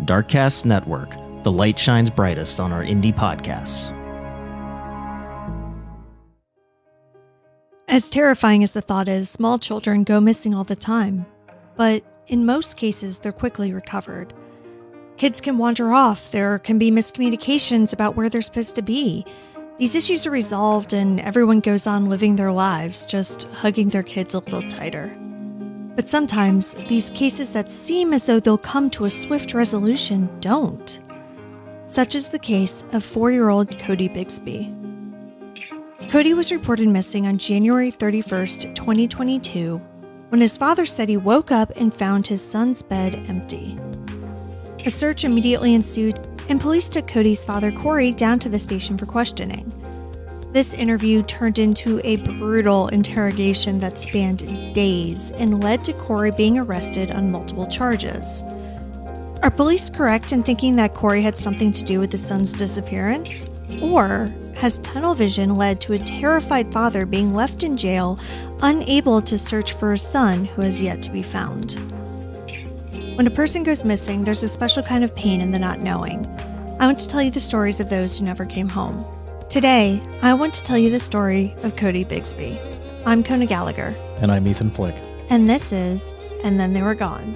Darkcast Network, the light shines brightest on our indie podcasts. As terrifying as the thought is, small children go missing all the time. But in most cases, they're quickly recovered. Kids can wander off, there can be miscommunications about where they're supposed to be. These issues are resolved and everyone goes on living their lives, just hugging their kids a little tighter. But sometimes, these cases that seem as though they'll come to a swift resolution don't. Such is the case of 4-year-old Codi Bigsby. Codi was reported missing on January 31st, 2022, when his father said he woke up and found his son's bed empty. A search immediately ensued, and police took Codi's father, Cory, down to the station for questioning. This interview turned into a brutal interrogation that spanned days and led to Cory being arrested on multiple charges. Are police correct in thinking that Cory had something to do with his son's disappearance? Or has tunnel vision led to a terrified father being left in jail, unable to search for his son who has yet to be found? When a person goes missing, there's a special kind of pain in the not knowing. I want to tell you the stories of those who never came home. Today, I want to tell you the story of Codi Bigsby. I'm Kona Gallagher. And I'm Ethan Flick. And this is And Then They Were Gone.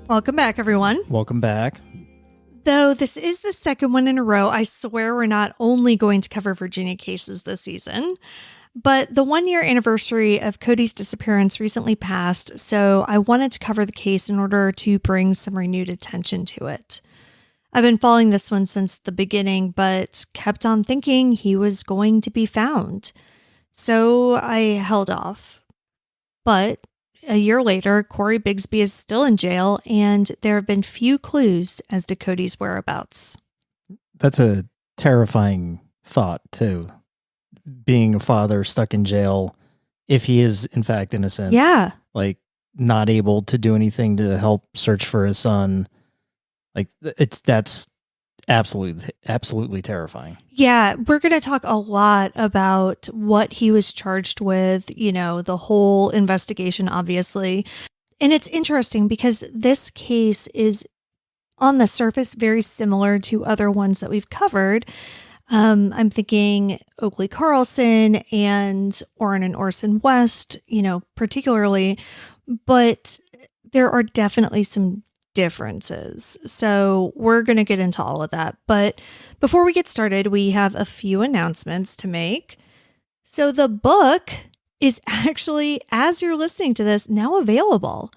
Welcome back, everyone. Welcome back. Though this is the second one in a row, I swear we're not only going to cover Virginia cases this season, but the 1-year anniversary of Codi's disappearance recently passed, so I wanted to cover the case in order to bring some renewed attention to it. I've been following this one since the beginning, but kept on thinking he was going to be found. So I held off. But a year later, Cory Bigsby is still in jail, and there have been few clues as to Codi's whereabouts. That's a terrifying thought, too. Being a father stuck in jail, if he is, in fact, innocent. Yeah. Like, not able to do anything to help search for his son. Like, that's absolutely terrifying. Yeah, we're going to talk a lot about what he was charged with, you know, the whole investigation, obviously. And it's interesting because this case is, on the surface, very similar to other ones that we've covered. I'm thinking Oakley Carlson and Orrin and Orson West, you know, particularly. But there are definitely some differences. So we're going to get into all of that. But before we get started, we have a few announcements to make. So the book is actually, as you're listening to this, now available.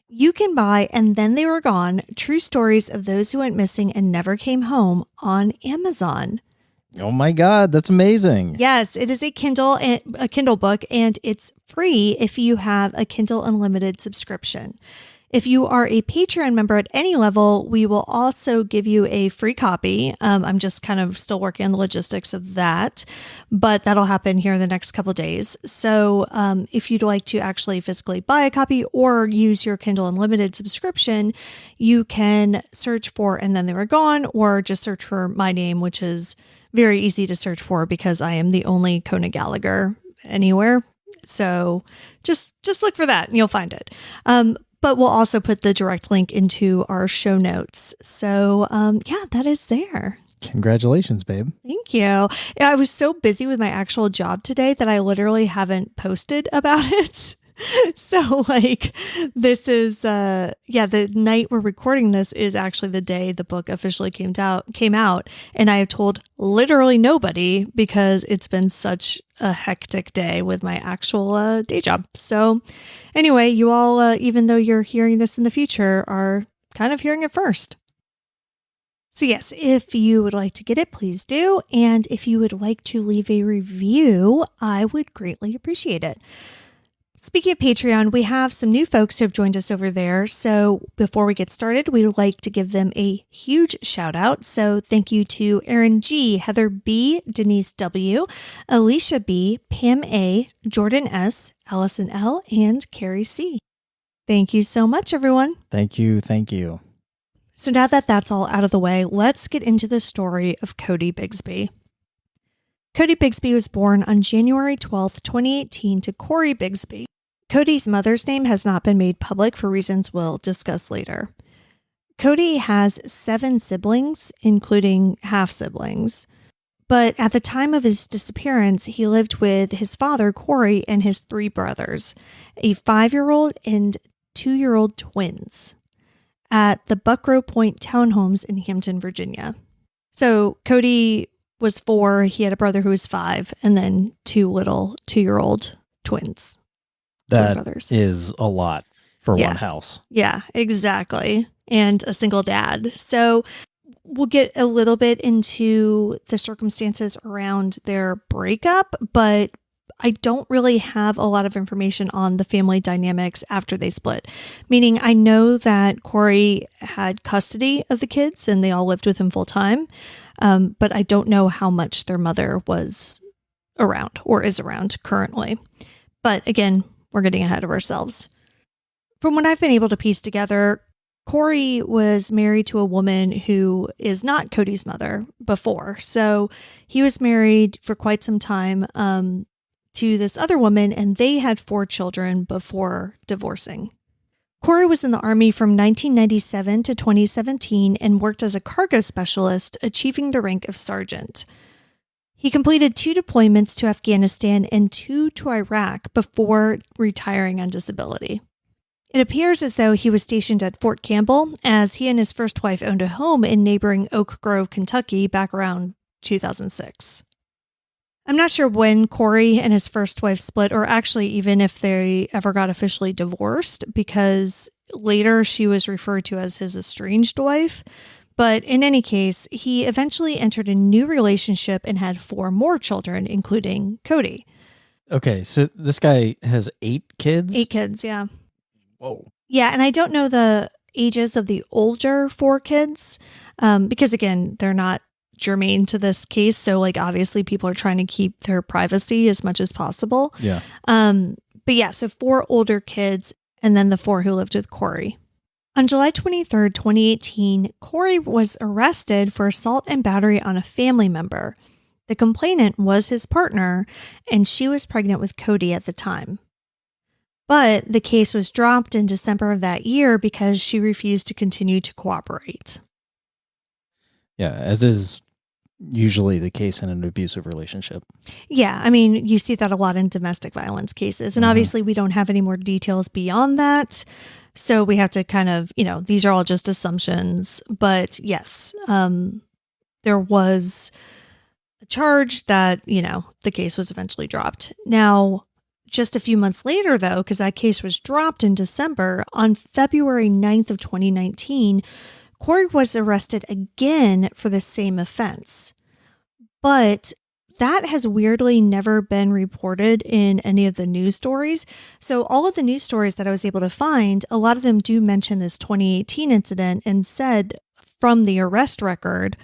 You can buy And Then They Were Gone, True Stories of Those Who Went Missing and Never Came Home on Amazon. Oh my God, that's amazing. Yes, it is a Kindle book, and it's free if you have a Kindle Unlimited subscription. If you are a Patreon member at any level, we will also give you a free copy. I'm just kind of still working on the logistics of that, but that'll happen here in the next couple of days. So if you'd like to actually physically buy a copy or use your Kindle Unlimited subscription, you can search for And Then They Were Gone, or just search for my name, which is very easy to search for because I am the only Kona Gallagher anywhere. So just look for that and you'll find it. But we'll also put the direct link into our show notes. So, yeah, that is there. Congratulations, babe. Thank you. I was so busy with my actual job today that I literally haven't posted about it. So, like, this is, the night we're recording this is actually the day the book officially came out. And I have told literally nobody because it's been such a hectic day with my actual day job. So anyway, you all, even though you're hearing this in the future, are kind of hearing it first. So yes, if you would like to get it, please do. And if you would like to leave a review, I would greatly appreciate it. Speaking of Patreon, we have some new folks who have joined us over there. So before we get started, we would like to give them a huge shout out. So thank you to Erin G, Heather B, Denise W, Alicia B, Pam A, Jordan S, Allison L, and Carrie C. Thank you so much, everyone. Thank you. Thank you. So now that that's all out of the way, let's get into the story of Codi Bigsby. Codi Bigsby was born on January 12, 2018 to Cory Bigsby. Codi's mother's name has not been made public for reasons we'll discuss later. Codi has 7 siblings, including half-siblings. But at the time of his disappearance, he lived with his father, Cory, and his 3 brothers, a 5-year-old and 2-year-old twins, at the Buckrow Point townhomes in Hampton, Virginia. So Codi was 4, he had a brother who was 5, and then 2 little 2-year-old twins. That brothers. is a lot for one house. Yeah, exactly. And a single dad. So we'll get a little bit into the circumstances around their breakup, but I don't really have a lot of information on the family dynamics after they split. Meaning I know that Cory had custody of the kids and they all lived with him full time. But I don't know how much their mother was around or is around currently. But again, we're getting ahead of ourselves. From what I've been able to piece together, Cory was married to a woman who is not Codi's mother before. So he was married for quite some time to this other woman, and they had 4 children before divorcing. Cory was in the Army from 1997 to 2017 and worked as a cargo specialist, achieving the rank of sergeant. He completed 2 deployments to Afghanistan and 2 to Iraq before retiring on disability. It appears as though he was stationed at Fort Campbell, as he and his first wife owned a home in neighboring Oak Grove, Kentucky, back around 2006. I'm not sure when Cory and his first wife split, or actually even if they ever got officially divorced, because later she was referred to as his estranged wife. But in any case, he eventually entered a new relationship and had 4 more children, including Codi. Okay, so this guy has 8 kids? 8 kids, yeah. Whoa. Yeah, and I don't know the ages of the older 4 kids, because again, they're not germane to this case. So like obviously people are trying to keep their privacy as much as possible. Yeah. But yeah, so 4 older kids and then the 4 who lived with Cory. On July 23rd, 2018, Cory was arrested for assault and battery on a family member. The complainant was his partner, and she was pregnant with Codi at the time. But the case was dropped in December of that year because she refused to continue to cooperate. Yeah, as is usually the case in an abusive relationship. Yeah, I mean, you see that a lot in domestic violence cases. And obviously we don't have any more details beyond that. So we have to kind of, these are all just assumptions. But yes, there was a charge that, the case was eventually dropped. Now, just a few months later, though, because that case was dropped in December, on February 9th of 2019, Cory was arrested again for the same offense. But that has weirdly never been reported in any of the news stories. So all of the news stories that I was able to find, a lot of them do mention this 2018 incident and said from the arrest record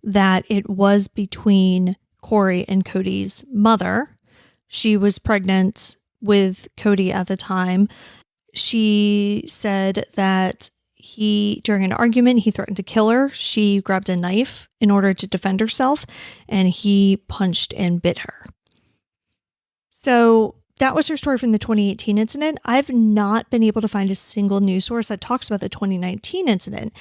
that it was between Cory and Codi's mother. She was pregnant with Codi at the time. She said that during an argument, he threatened to kill her. She grabbed a knife in order to defend herself, and he punched and bit her. So that was her story from the 2018 incident. I've not been able to find a single news source that talks about the 2019 incident.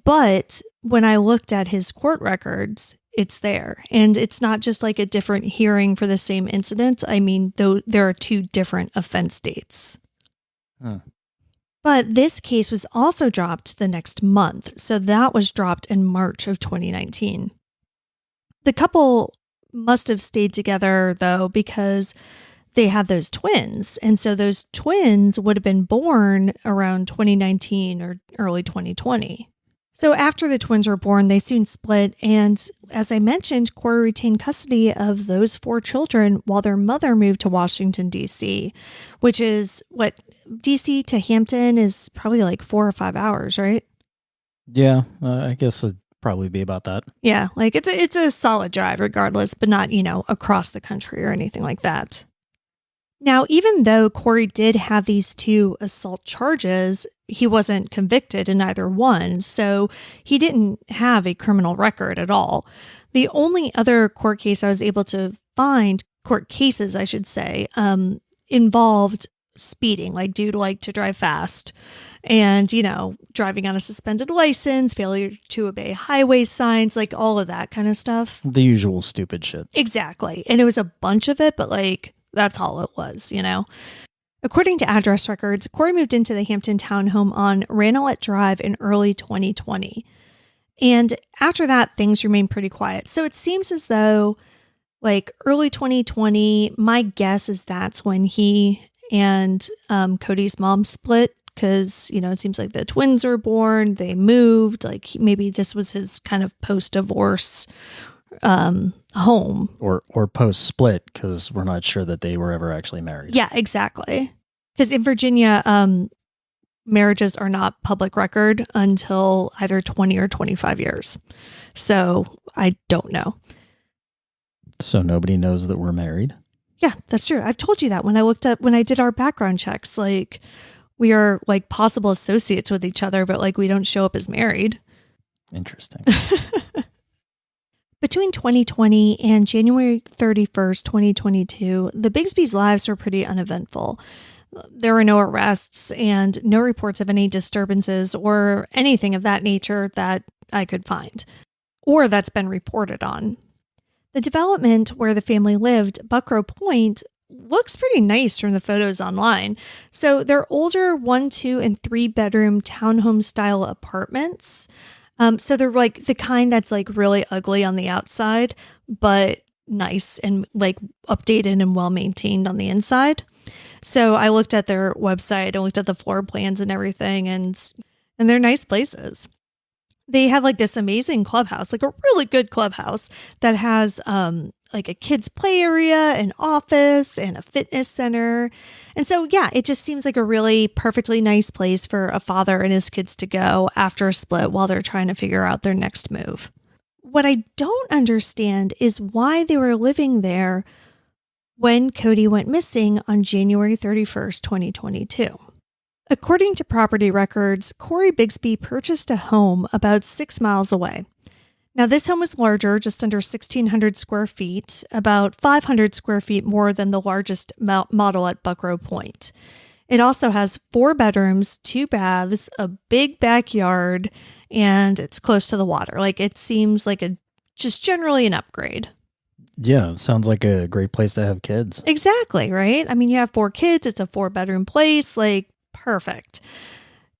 But when I looked at his court records, it's there. And it's not just like a different hearing for the same incident. I mean, though there are 2 different offense dates. But this case was also dropped the next month. So that was dropped in March of 2019. The couple must have stayed together, though, because they had those twins. And so those twins would have been born around 2019 or early 2020. So after the twins were born, they soon split. And as I mentioned, Cory retained custody of those 4 children while their mother moved to Washington, D.C., which is what D.C. to Hampton is probably like 4 or 5 hours, right? Yeah, I guess it'd probably be about that. Yeah, like it's a solid drive regardless, but not, across the country or anything like that. Now, even though Cory did have these 2 assault charges, he wasn't convicted in either one, so he didn't have a criminal record at all. The only other court case I was able to find, court cases, I should say, involved speeding, like dude liked to drive fast and, driving on a suspended license, failure to obey highway signs, like all of that kind of stuff. The usual stupid shit. Exactly. And it was a bunch of it, but that's all it was, According to address records, Cory moved into the Hampton townhome on Ranelette Drive in early 2020. And after that, things remained pretty quiet. So it seems as though, early 2020, my guess is that's when he and Cody's mom split because, it seems like the twins were born, they moved, maybe this was his kind of post-divorce home or post split, because we're not sure that they were ever actually married. Yeah, exactly. Because in Virginia, marriages are not public record until either 20 or 25 years. So I don't know. So nobody knows that we're married? Yeah, that's true. I've told you that when I did our background checks, we are possible associates with each other, but we don't show up as married. Interesting. Between 2020 and January 31st, 2022, the Bigsby's lives were pretty uneventful. There were no arrests and no reports of any disturbances or anything of that nature that I could find, or that's been reported on. The development where the family lived, Buckrow Point, looks pretty nice from the photos online. So they're older 1, 2, and 3 bedroom townhome style apartments. So they're the kind that's really ugly on the outside, but nice and updated and well maintained on the inside. So I looked at their website, I looked at the floor plans and everything, and they're nice places. They have this amazing clubhouse, a really good clubhouse that has a kids play area, an office, and a fitness center. And so, yeah, it just seems like a really perfectly nice place for a father and his kids to go after a split while they're trying to figure out their next move. What I don't understand is why they were living there when Cody went missing on January 31st, 2022. According to property records, Codi Bigsby purchased a home about 6 miles away. Now, this home was larger, just under 1,600 square feet, about 500 square feet more than the largest model at Buckrow Point. It also has 4 bedrooms, 2 baths, a big backyard, and it's close to the water. It seems just generally an upgrade. Yeah, it sounds like a great place to have kids. Exactly, right? I mean, you have 4 kids, it's a 4-bedroom place, perfect.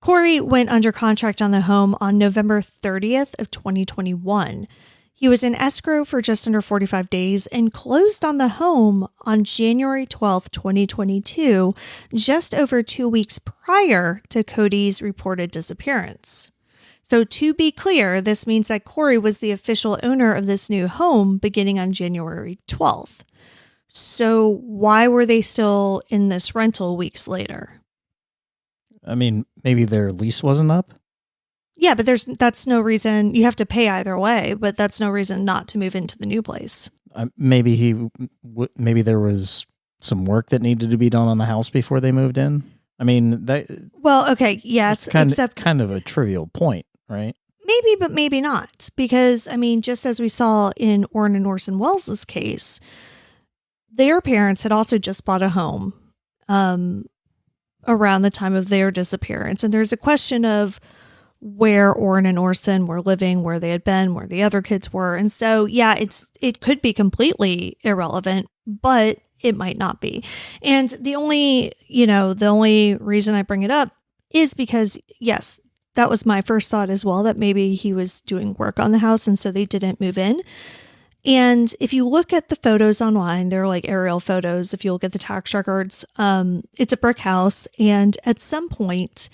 Cory went under contract on the home on November 30th of 2021. He was in escrow for just under 45 days and closed on the home on January 12th, 2022, just over 2 weeks prior to Cody's reported disappearance. So to be clear, this means that Cory was the official owner of this new home beginning on January 12th. So why were they still in this rental weeks later? I mean, maybe their lease wasn't up? Yeah, but that's no reason. You have to pay either way, but that's no reason not to move into the new place. Maybe there was some work that needed to be done on the house before they moved in. I mean, that. Well, okay, yes, except kind of a trivial point, right? Maybe, but maybe not, because I mean, just as we saw in Orrin and Orson Welles' case, their parents had also just bought a home around the time of their disappearance, and there's a question of where Orrin and Orson were living, where they had been, where the other kids were. And so, yeah, it could be completely irrelevant, but it might not be. And the only reason I bring it up is because, yes, that was my first thought as well, that maybe he was doing work on the house and so they didn't move in. And if you look at the photos online, they're aerial photos. If you look at the tax records, it's a brick house. And at some point,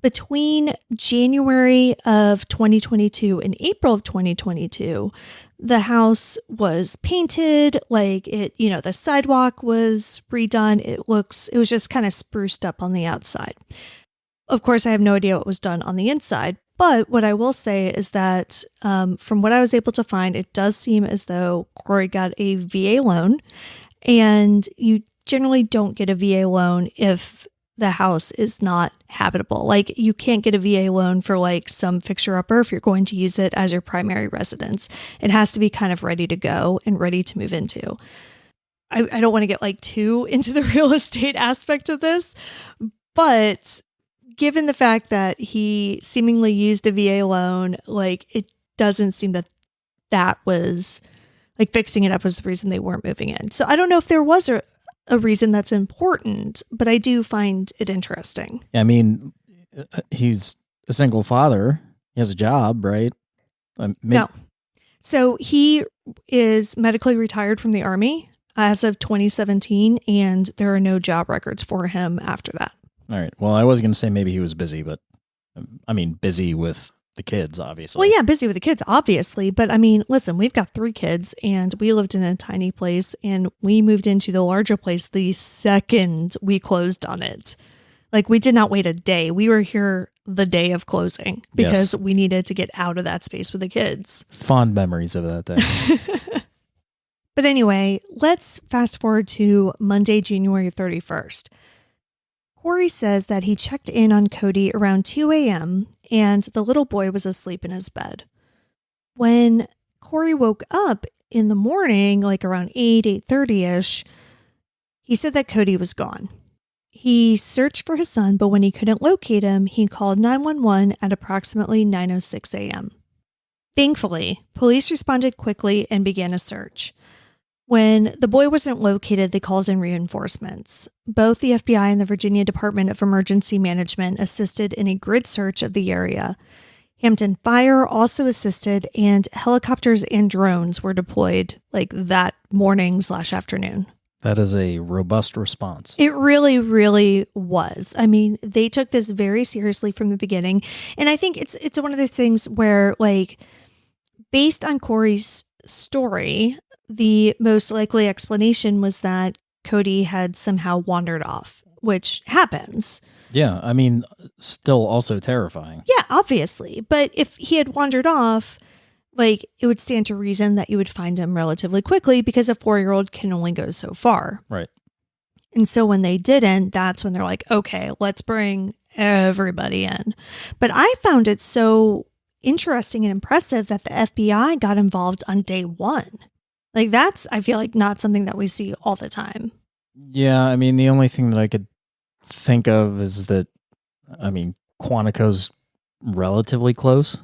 Between January of 2022 and April of 2022, the house was painted, the sidewalk was redone. It was just kind of spruced up on the outside. Of course, I have no idea what was done on the inside, but what I will say is that from what I was able to find, it does seem as though Cory got a VA loan, and you generally don't get a VA loan if the house is not habitable. Like, you can't get a VA loan for some fixer-upper if you're going to use it as your primary residence. It has to be kind of ready to go and ready to move into. I don't want to get too into the real estate aspect of this, but given the fact that he seemingly used a VA loan, it doesn't seem that was fixing it up was the reason they weren't moving in. So I don't know if there was a reason that's important, but I do find it interesting. I mean, he's a single father. He has a job, right? No. So he is medically retired from the Army as of 2017, and there are no job records for him after that. All right. Well, I was going to say maybe he was busy, but busy with the kids, obviously. Well, yeah, busy with the kids, obviously. But listen, we've got 3 kids, and we lived in a tiny place, and we moved into the larger place the second we closed on it. We did not wait a day. We were here the day of closing because we needed to get out of that space with the kids. Fond memories of that day. But anyway, let's fast forward to Monday, January 31st. Cory says that he checked in on Codi around 2 a.m. and the little boy was asleep in his bed. When Cory woke up in the morning, around 8:30ish, he said that Codi was gone. He searched for his son, but when he couldn't locate him, he called 911 at approximately 9:06 a.m. Thankfully, police responded quickly and began a search. When the boy wasn't located, they called in reinforcements. Both the FBI and the Virginia Department of Emergency Management assisted in a grid search of the area. Hampton Fire also assisted, and helicopters and drones were deployed that morning/afternoon. That is a robust response. It really, really was. They took this very seriously from the beginning. And I think it's one of those things where, based on Cory's story, the most likely explanation was that Codi had somehow wandered off, which happens. Yeah, still also terrifying. Yeah, obviously. But if he had wandered off, it would stand to reason that you would find him relatively quickly because a 4-year-old can only go so far. Right. And so when they didn't, that's when they're like, okay, let's bring everybody in. But I found it so interesting and impressive that the FBI got involved on day 1. That's, I feel not something that we see all the time. Yeah, the only thing that I could think of is that, Quantico's relatively close.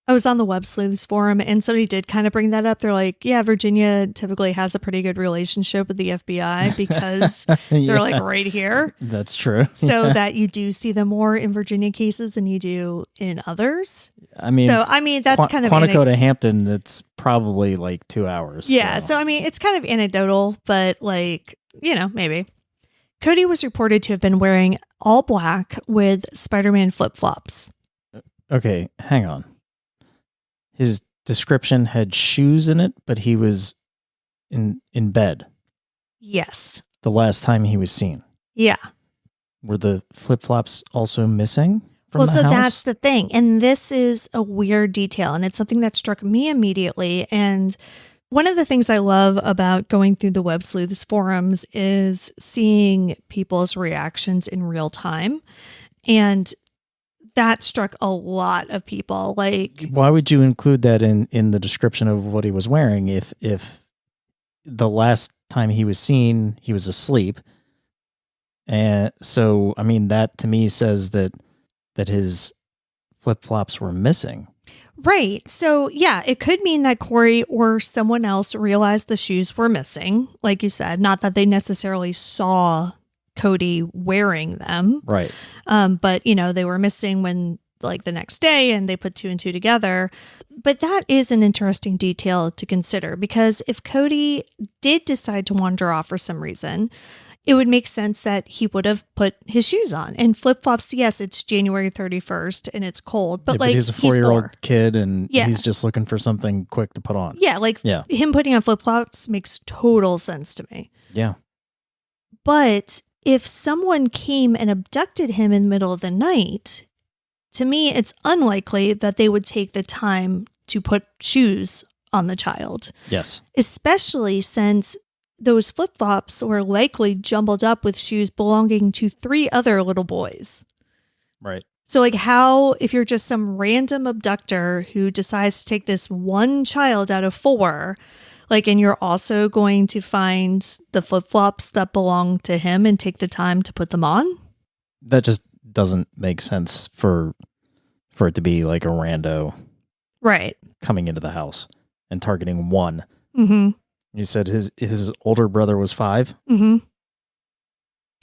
I was on the Web Sleuths forum, and somebody did kind of bring that up. They're like, yeah, Virginia typically has a pretty good relationship with the FBI because they're right here. That's true. So that you do see them more in Virginia cases than you do in others. That's kind of Quantico to Hampton, that's probably 2 hours. Yeah. So it's kind of anecdotal, but maybe. Codi was reported to have been wearing all black with Spider-Man flip-flops. Okay, hang on. His description had shoes in it, but he was in bed. Yes. The last time he was seen. Yeah. Were the flip-flops also missing from the house? That's the thing. And this is a weird detail, and it's something that struck me immediately. And one of the things I love about going through the Web Sleuths forums is seeing people's reactions in real time. And that struck a lot of people. Why would you include that in the description of what he was wearing if the last time he was seen, he was asleep? And so, that to me says that his flip-flops were missing. Right. So, yeah, it could mean that Cory or someone else realized the shoes were missing, like you said, not that they necessarily saw Codi wearing them. Right. But, they were missing when the next day and they put 2 and 2 together. But that is an interesting detail to consider because if Codi did decide to wander off for some reason, it would make sense that he would have put his shoes on. And flip-flops, yes, it's January 31st and it's cold, but like he's a 4-year-old four. kid and Yeah. he's just looking for something quick to put on. Yeah, like him putting on flip-flops makes total sense to me. Yeah. But if someone came and abducted him in the middle of the night, to me, it's unlikely that they would take the time to put shoes on the child. Yes. Especially since those flip-flops were likely jumbled up with shoes belonging to 3 other little boys. Right. So like how, if you're just some random abductor who decides to take this one child out of 4, like, and you're also going to find the flip-flops that belong to him and take the time to put them on? That just doesn't make sense for it to be like a rando Right. coming into the house and targeting one. Mm-hmm. You said his older brother was 5? Mm-hmm.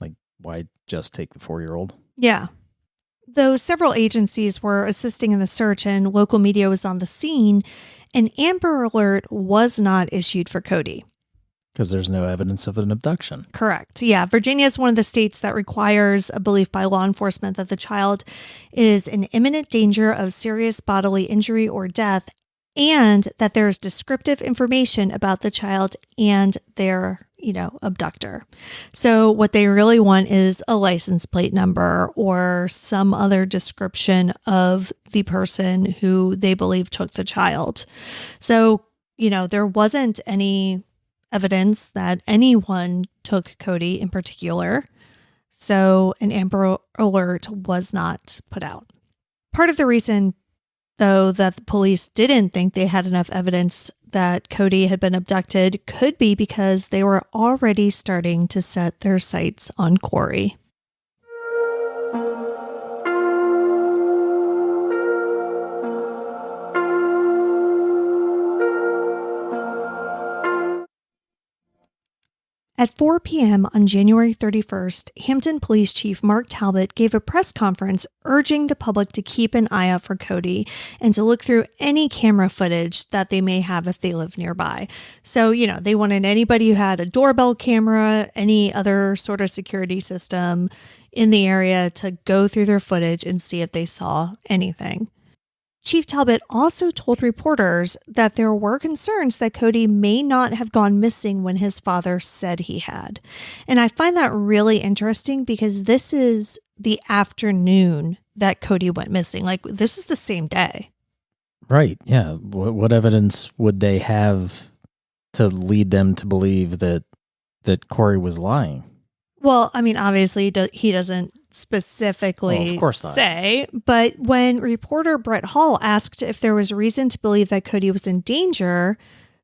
Like, why just take the 4-year-old? Yeah. Though several agencies were assisting in the search and local media was on the scene, an Amber Alert was not issued for Cody. Because there's no evidence of an abduction. Correct. Yeah. Virginia is one of the states that requires a belief by law enforcement that the child is in imminent danger of serious bodily injury or death, and that there's descriptive information about the child and their, abductor. So what they really want is a license plate number or some other description of the person who they believe took the child. So, there wasn't any evidence that anyone took Cody in particular. So an Amber Alert was not put out. Part of the reason, though, that the police didn't think they had enough evidence that Cody had been abducted could be because they were already starting to set their sights on Cory. At 4 p.m. on January 31st, Hampton Police Chief Mark Talbot gave a press conference urging the public to keep an eye out for Cody and to look through any camera footage that they may have if they live nearby. So, they wanted anybody who had a doorbell camera, any other sort of security system in the area to go through their footage and see if they saw anything. Chief Talbot also told reporters that there were concerns that Cody may not have gone missing when his father said he had. And I find that really interesting because this is the afternoon that Cody went missing. Like, this is the same day. Right. Yeah. What evidence would they have to lead them to believe that Cory was lying? Well, I mean, obviously, he doesn't specifically of course not. say, but when reporter Brett Hall asked if there was reason to believe that Cody was in danger,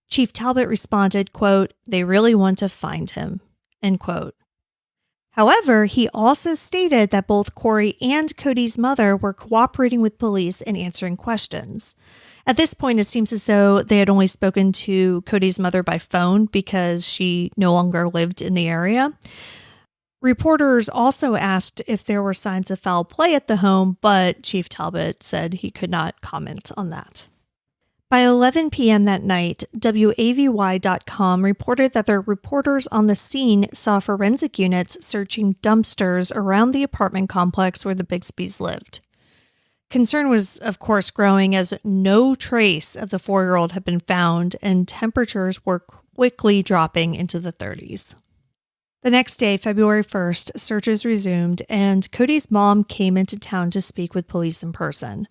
Chief Talbot responded, quote, "They really want to find him," end quote. However, he also stated that both Cory and Cody's mother were cooperating with police and answering questions. At this point, it seems as though they had only spoken to Cody's mother by phone because she no longer lived in the area. Reporters also asked if there were signs of foul play at the home, but Chief Talbot said he could not comment on that. By 11 p.m. that night, WAVY.com reported that their reporters on the scene saw forensic units searching dumpsters around the apartment complex where the Bigsbys lived. Concern was, of course, growing as no trace of the 4-year-old had been found and temperatures were quickly dropping into the 30s. The next day, February 1st, searches resumed, and Cody's mom came into town to speak with police in person.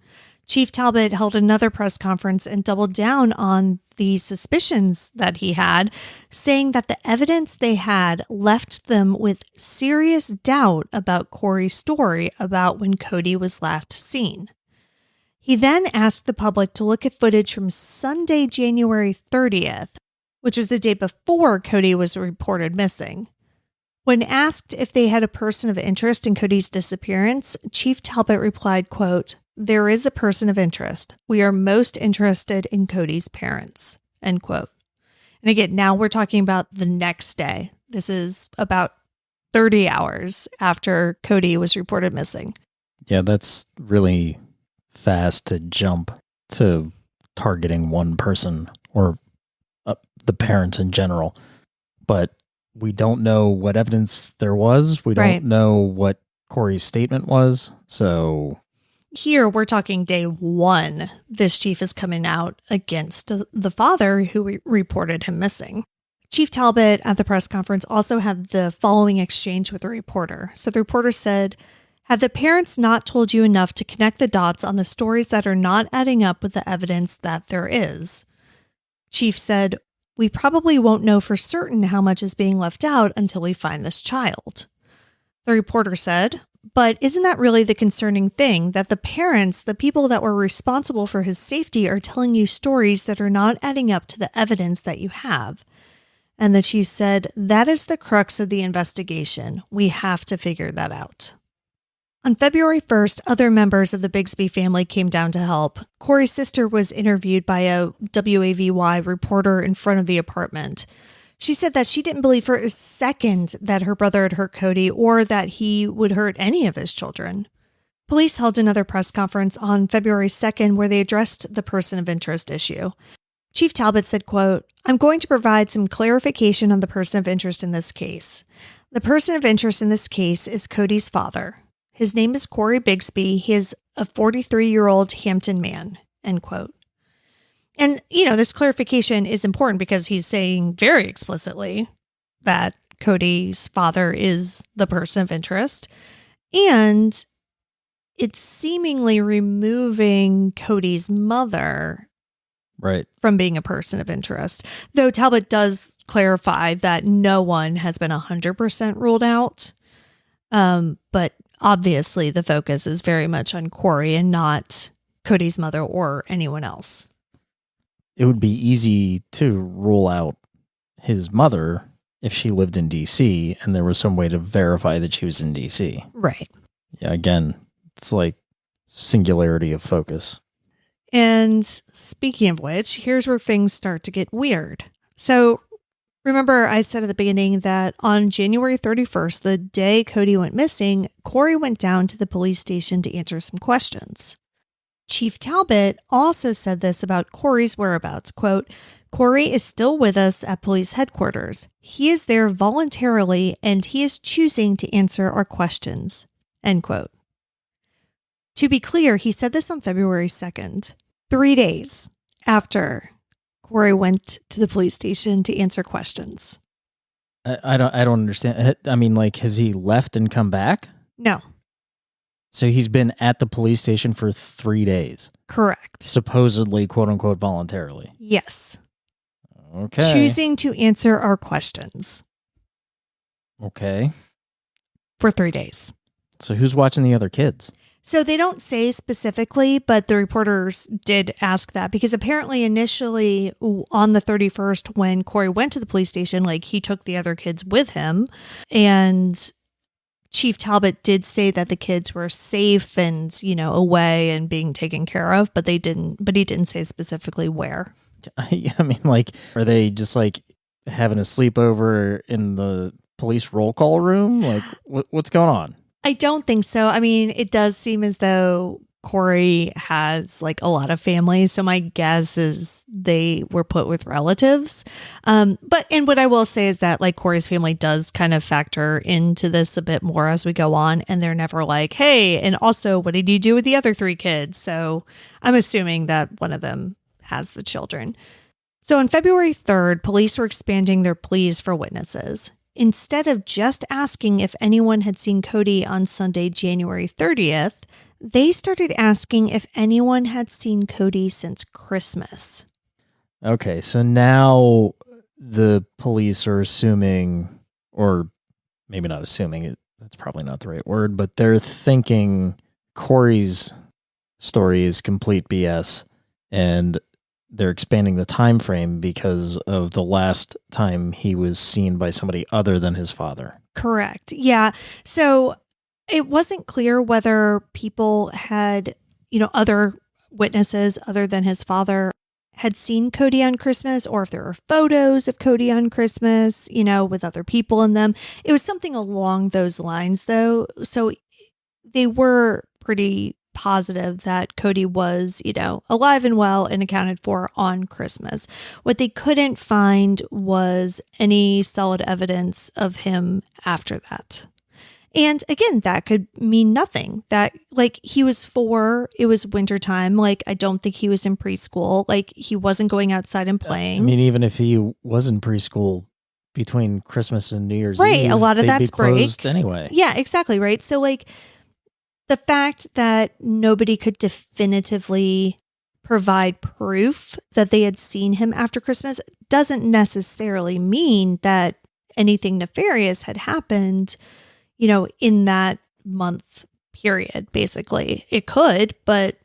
Chief Talbot held another press conference and doubled down on the suspicions that he had, saying that the evidence they had left them with serious doubt about Cory's story about when Cody was last seen. He then asked the public to look at footage from Sunday, January 30th, which was the day before Cody was reported missing. When asked if they had a person of interest in Cody's disappearance, Chief Talbot replied, quote, "There is a person of interest. We are most interested in Cody's parents," end quote. And again, now we're talking about the next day. This is about 30 hours after Cody was reported missing. Yeah, that's really fast to jump to targeting one person or the parents in general. But we don't know what evidence there was. We don't Right. know what Cory's statement was. So Here, we're talking day one. This chief is coming out against the father who reported him missing. Chief Talbot at the press conference also had the following exchange with the reporter. So the reporter said, "Have the parents not told you enough to connect the dots on the stories that are not adding up with the evidence that there is?" Chief said, "We probably won't know for certain how much is being left out until we find this child." The reporter said, "But isn't that really the concerning thing, that the parents, the people that were responsible for his safety, are telling you stories that are not adding up to the evidence that you have?" And the chief said, "That is the crux of the investigation. We have to figure that out." On February 1st, other members of the Bigsby family came down to help. Cory's sister was interviewed by a WAVY reporter in front of the apartment. She said that she didn't believe for a second that her brother had hurt Cody or that he would hurt any of his children. Police held another press conference on February 2nd where they addressed the person of interest issue. Chief Talbot said, quote, "I'm going to provide some clarification on the person of interest in this case. The person of interest in this case is Cody's father. His name is Codi Bigsby. He is a 43-year-old Hampton man," end quote. And, this clarification is important because he's saying very explicitly that Cody's father is the person of interest. And it's seemingly removing Cody's mother right. from being a person of interest. Though Talbot does clarify that no one has been 100% ruled out. But obviously the focus is very much on Cory and not Cody's mother or anyone else. It would be easy to rule out his mother if she lived in DC and there was some way to verify that she was in DC. Right. Yeah, again, it's like singularity of focus. And speaking of which, here's where things start to get weird. So remember I said at the beginning that on January 31st, the day Cody went missing, Cory went down to the police station to answer some questions. Chief Talbot also said this about Cory's whereabouts, quote, "Cory is still with us at police headquarters. He is there voluntarily and he is choosing to answer our questions," end quote. To be clear, he said this on February 2nd, 3 days after Cory went to the police station to answer questions. I don't understand. I mean, like, has he left and come back? No. So he's been at the police station for 3 days. Correct. Supposedly, quote unquote, voluntarily. Yes. Okay. Choosing to answer our questions. Okay. For 3 days. So who's watching the other kids? So they don't say specifically, but the reporters did ask that because apparently initially on the 31st, when Cory went to the police station, he took the other kids with him, and Chief Talbot did say that the kids were safe and, away and being taken care of, but he didn't say specifically where. I mean, are they just having a sleepover in the police roll call room? What's going on? I don't think so. I mean, it does seem as though Cory has a lot of family. So my guess is they were put with relatives. And what I will say is that Cory's family does kind of factor into this a bit more as we go on. And they're never like, "Hey, and also what did you do with the other 3 kids?" So I'm assuming that one of them has the children. So on February 3rd, police were expanding their pleas for witnesses. Instead of just asking if anyone had seen Cody on Sunday, January 30th, they started asking if anyone had seen Cody since Christmas. Okay, so now the police are assuming, or maybe not assuming, that's probably not the right word, but they're thinking Cory's story is complete BS, and they're expanding the time frame because of the last time he was seen by somebody other than his father. Correct. Yeah. So it wasn't clear whether people had, other witnesses other than his father had seen Cody on Christmas, or if there were photos of Cody on Christmas, with other people in them. It was something along those lines, though. So they were pretty positive that Cody was, alive and well and accounted for on Christmas. What they couldn't find was any solid evidence of him after that. And again, that could mean nothing. That, like, he was 4, it was wintertime. Like, I don't think he was in preschool. Like, he wasn't going outside and playing. I mean, even if he was in preschool between Christmas and New Year's right, Eve, a lot of they'd that's be closed break. anyway. Yeah, exactly, right? So, like, the fact that nobody could definitively provide proof that they had seen him after Christmas doesn't necessarily mean that anything nefarious had happened, in that month period, basically. It could, but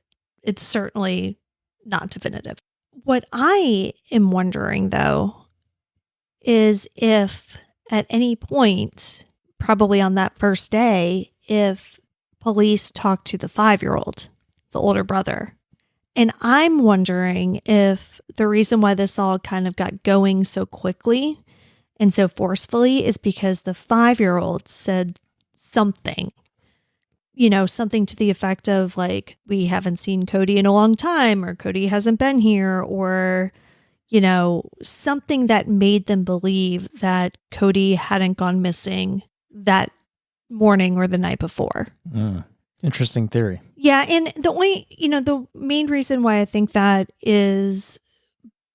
it's certainly not definitive. What I am wondering, though, is if at any point, probably on that first day, if police talked to the 5-year-old, the older brother. And I'm wondering if the reason why this all kind of got going so quickly and so forcefully is because the 5-year-old said something, something to the effect of, like, we haven't seen Cody in a long time, or Cody hasn't been here, or, something that made them believe that Cody hadn't gone missing that morning or the night before. Interesting theory. Yeah. And the main reason why I think that is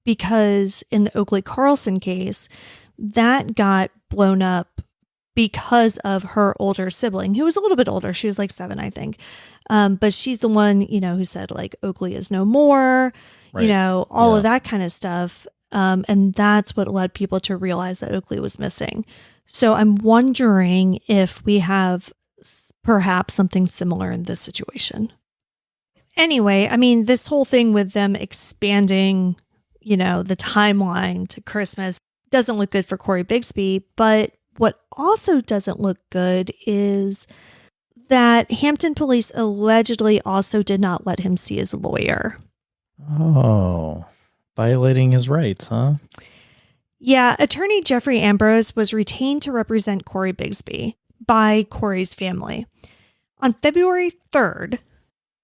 because in the Oakley Carlson case, that got blown up because of her older sibling, who was a little bit older. She was like 7, I think. But she's the one, who said, like, Oakley is no more, Right. all of that kind of stuff. And that's what led people to realize that Oakley was missing. So I'm wondering if we have perhaps something similar in this situation. Anyway, I mean, this whole thing with them expanding, the timeline to Christmas doesn't look good for Codi Bigsby. But what also doesn't look good is that Hampton police allegedly also did not let him see his lawyer. Oh, violating his rights, huh? Yeah, attorney Jeffrey Ambrose was retained to represent Codi Bigsby by Cory's family. On February 3rd,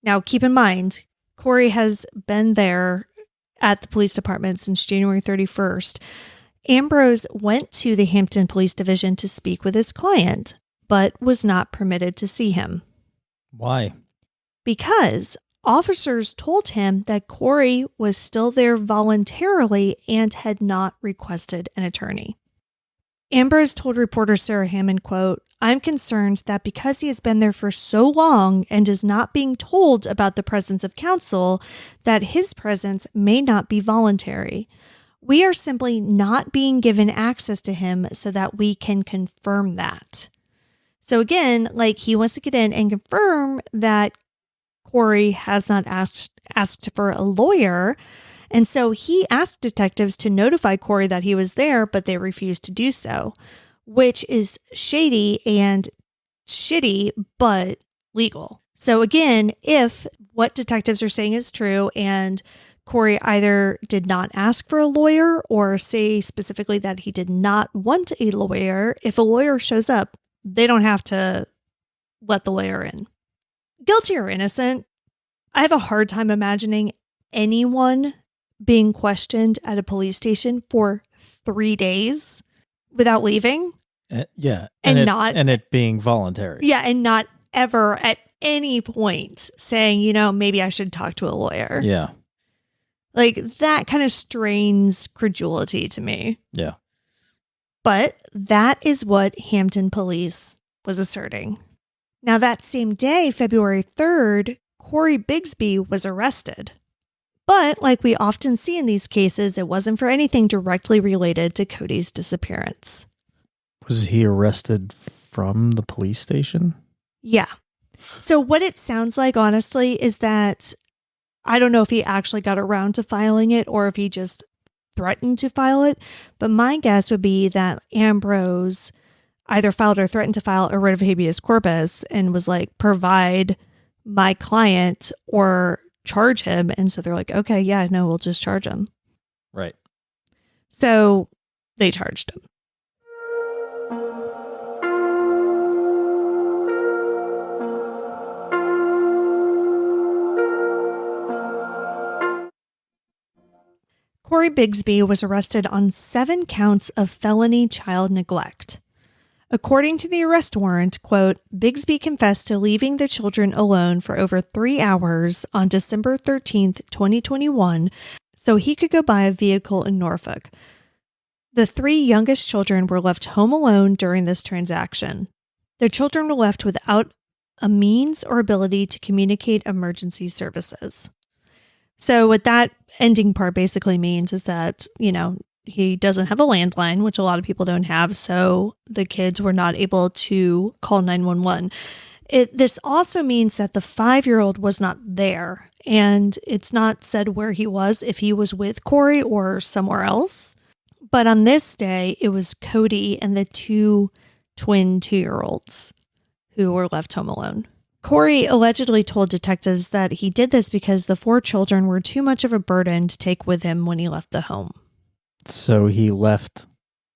now keep in mind, Cory has been there at the police department since January 31st. Ambrose went to the Hampton Police Division to speak with his client, but was not permitted to see him. Why? Because officers told him that Cory was still there voluntarily and had not requested an attorney. Ambrose told reporter Sarah Hammond, quote, "I'm concerned that because he has been there for so long and is not being told about the presence of counsel, that his presence may not be voluntary. We are simply not being given access to him so that we can confirm that." So again, like, he wants to get in and confirm that Cory has not asked for a lawyer. And so he asked detectives to notify Cory that he was there, but they refused to do so, which is shady and shitty, but legal. So again, if what detectives are saying is true and Cory either did not ask for a lawyer or say specifically that he did not want a lawyer, if a lawyer shows up, they don't have to let the lawyer in. Guilty or innocent, I have a hard time imagining anyone being questioned at a police station for 3 days without leaving. Yeah. And it being voluntary. Yeah. And not ever at any point saying, maybe I should talk to a lawyer. Yeah. Like, that kind of strains credulity to me. Yeah. But that is what Hampton police was asserting. Now, that same day, February 3rd, Codi Bigsby was arrested. But like we often see in these cases, it wasn't for anything directly related to Cody's disappearance. Was he arrested from the police station? Yeah. So what it sounds like, honestly, is that I don't know if he actually got around to filing it or if he just threatened to file it. But my guess would be that Ambrose either filed or threatened to file a writ of habeas corpus and was like, provide my client or charge him. And so they're like, okay, yeah, no, we'll just charge him. Right. So they charged him. Codi Bigsby was arrested on 7 counts of felony child neglect. According to the arrest warrant, quote, Bigsby confessed to leaving the children alone for over 3 hours on December 13th, 2021, so he could go buy a vehicle in Norfolk. The 3 youngest children were left home alone during this transaction. The children were left without a means or ability to communicate emergency services. So what that ending part basically means is that, he doesn't have a landline, which a lot of people don't have, so the kids were not able to call 911. This also means that the 5-year-old was not there, and it's not said where he was, if he was with Cory or somewhere else. But on this day, it was Codi and the 2 twin 2-year-olds who were left home alone. Cory allegedly told detectives that he did this because the 4 children were too much of a burden to take with him when he left the home. So he left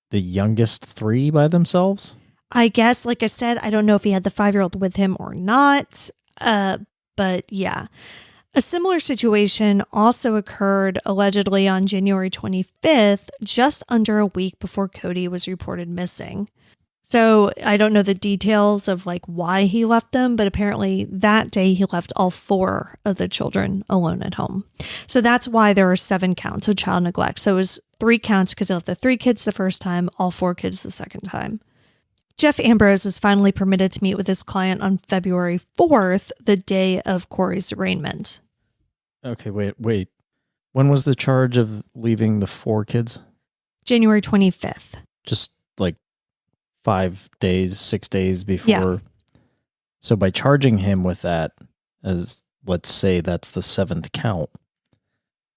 the youngest 3 by themselves? I guess, like I said, I don't know if he had the 5-year-old with him or not. But yeah. A similar situation also occurred allegedly on January 25th, just under a week before Codi was reported missing. So I don't know the details of why he left them, but apparently that day he left all 4 of the children alone at home. So that's why there are 7 counts of child neglect. So it was 3 counts because he left the 3 kids the first time, all 4 kids the second time. Jeff Ambrose was finally permitted to meet with his client on February 4th, the day of Cory's arraignment. Okay, wait. When was the charge of leaving the 4 kids? January 25th. Just 5 days, 6 days before. Yeah. So by charging him with that, as let's say that's the 7th count,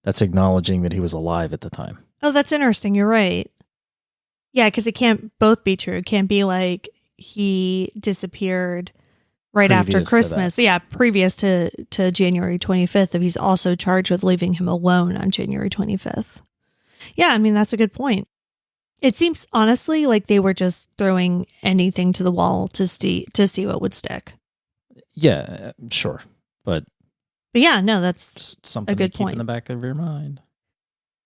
that's acknowledging that he was alive at the time. Oh, that's interesting. You're right. Yeah, because it can't both be true. It can't be he disappeared right after Christmas. Yeah, previous to January 25th, if he's also charged with leaving him alone on January 25th. Yeah, I mean, that's a good point. It seems honestly like they were just throwing anything to the wall to see what would stick. Yeah, sure. But yeah, no, that's just something a good to keep point in the back of your mind.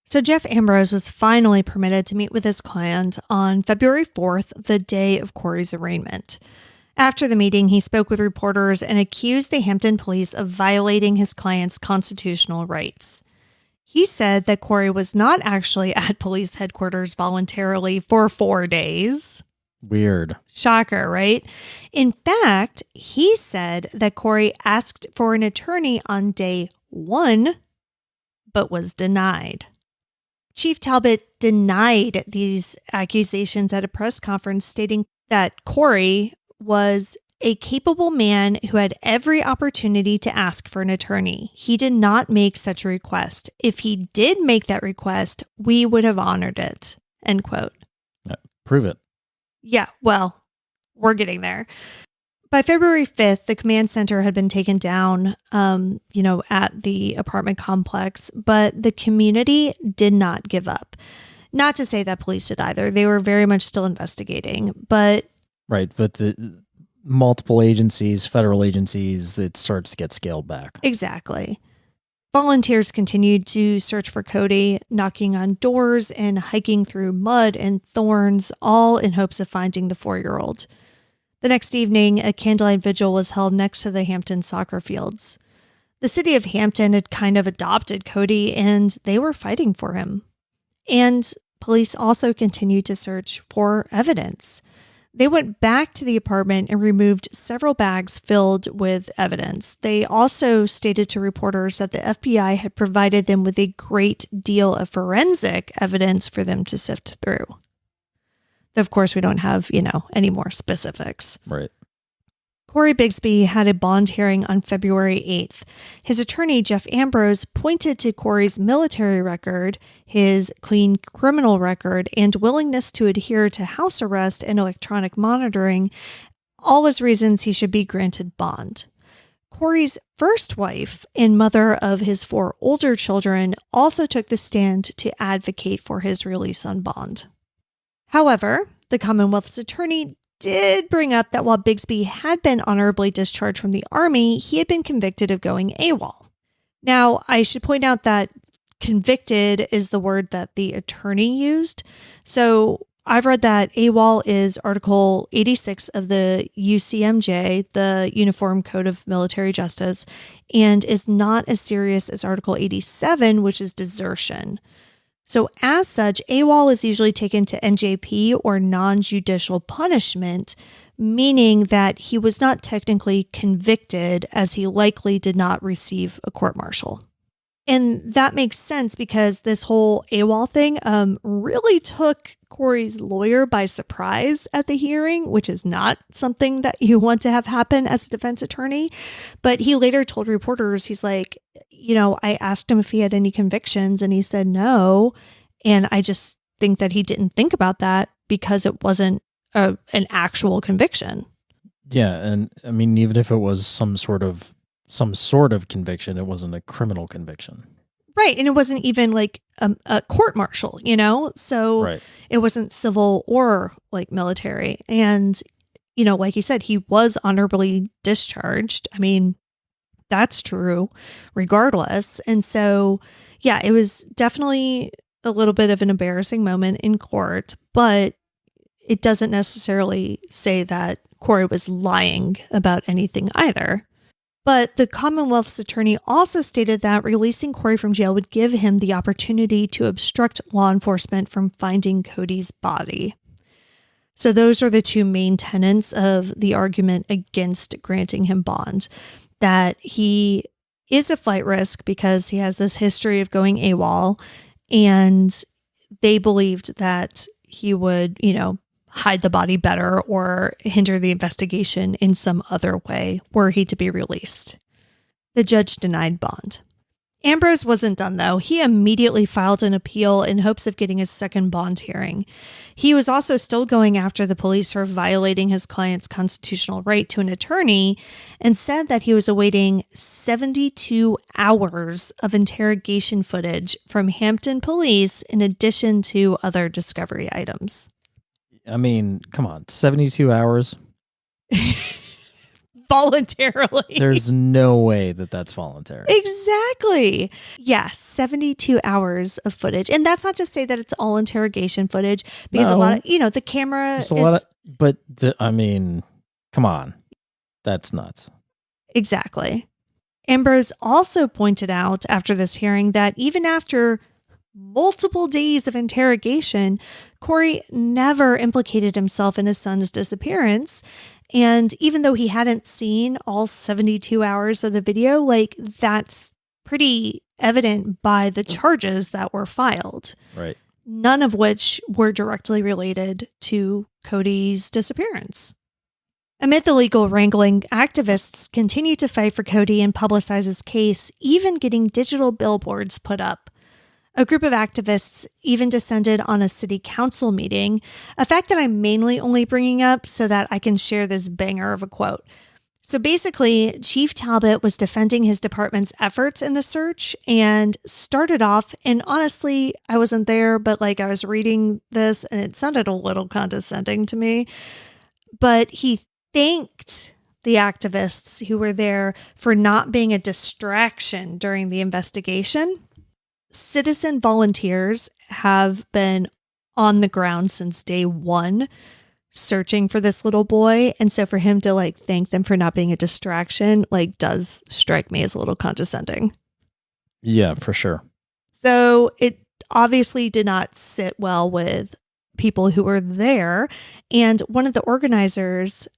So Jeff Ambrose was finally permitted to meet with his client on February 4th, the day of Cory's arraignment. After the meeting, he spoke with reporters and accused the Hampton police of violating his client's constitutional rights. He said that Cory was not actually at police headquarters voluntarily for 4 days. Weird. Shocker, right? In fact, he said that Cory asked for an attorney on day 1, but was denied. Chief Talbot denied these accusations at a press conference, stating that Cory was a capable man who had every opportunity to ask for an attorney. He did not make such a request. If he did make that request, we would have honored it. End quote. Prove it. Yeah, well, we're getting there. By February 5th, the command center had been taken down, at the apartment complex, but the community did not give up. Not to say that police did either. They were very much still investigating, but... Right, but the multiple agencies, federal agencies, it starts to get scaled back. Exactly. Volunteers continued to search for Codi, knocking on doors and hiking through mud and thorns, all in hopes of finding the 4-year-old. The next evening, a candlelight vigil was held next to the Hampton soccer fields. The city of Hampton had kind of adopted Codi, and they were fighting for him. And police also continued to search for evidence. They went back to the apartment and removed several bags filled with evidence. They also stated to reporters that the FBI had provided them with a great deal of forensic evidence for them to sift through. Of course, we don't have, any more specifics. Right. Codi Bigsby had a bond hearing on February 8th. His attorney, Jeff Ambrose, pointed to Cory's military record, his clean criminal record, and willingness to adhere to house arrest and electronic monitoring, all as reasons he should be granted bond. Cory's first wife and mother of his 4 older children also took the stand to advocate for his release on bond. However, the Commonwealth's attorney did bring up that while Bigsby had been honorably discharged from the Army, he had been convicted of going AWOL. Now, I should point out that convicted is the word that the attorney used. So I've read that AWOL is Article 86 of the UCMJ, the Uniform Code of Military Justice, and is not as serious as Article 87, which is desertion. So as such, AWOL is usually taken to NJP or non-judicial punishment, meaning that he was not technically convicted as he likely did not receive a court-martial. And that makes sense because this whole AWOL thing really took Cory's lawyer by surprise at the hearing, which is not something that you want to have happen as a defense attorney. But he later told reporters, he's like, I asked him if he had any convictions and he said no. And I just think that he didn't think about that because it wasn't an actual conviction. Yeah. And I mean, even if it was some sort of conviction, it wasn't a criminal conviction. Right. And it wasn't even like a court-martial, So right. It wasn't civil or like military. And, like you said, he was honorably discharged. I mean, that's true regardless. And so, yeah, it was definitely a little bit of an embarrassing moment in court, but it doesn't necessarily say that Cory was lying about anything either. But the Commonwealth's attorney also stated that releasing Cory from jail would give him the opportunity to obstruct law enforcement from finding Cody's body. So those are the two main tenets of the argument against granting him bond, that he is a flight risk because he has this history of going AWOL, and they believed that he would, hide the body better or hinder the investigation in some other way were he to be released. The judge denied bond. Ambrose wasn't done, though. He immediately filed an appeal in hopes of getting his second bond hearing. He was also still going after the police for violating his client's constitutional right to an attorney and said that he was awaiting 72 hours of interrogation footage from Hampton police in addition to other discovery items. I mean, come on, 72 hours? Voluntarily. There's no way that that's voluntary. Exactly. Yeah, 72 hours of footage. And that's not to say that it's all interrogation footage, because a lot of, the camera is... come on. That's nuts. Exactly. Ambrose also pointed out after this hearing that even after multiple days of interrogation, Cory never implicated himself in his son's disappearance. And even though he hadn't seen all 72 hours of the video, that's pretty evident by the charges that were filed. Right. None of which were directly related to Cody's disappearance. Amid the legal wrangling, activists continue to fight for Cody and publicize his case, even getting digital billboards put up. A group of activists even descended on a city council meeting, a fact that I'm mainly only bringing up so that I can share this banger of a quote. So basically, Chief Talbot was defending his department's efforts in the search and started off, and honestly, I wasn't there, but I was reading this and it sounded a little condescending to me, but he thanked the activists who were there for not being a distraction during the investigation. Citizen volunteers have been on the ground since day one searching for this little boy. And so for him to thank them for not being a distraction, does strike me as a little condescending. Yeah, for sure. So it obviously did not sit well with people who were there. And one of the organizers,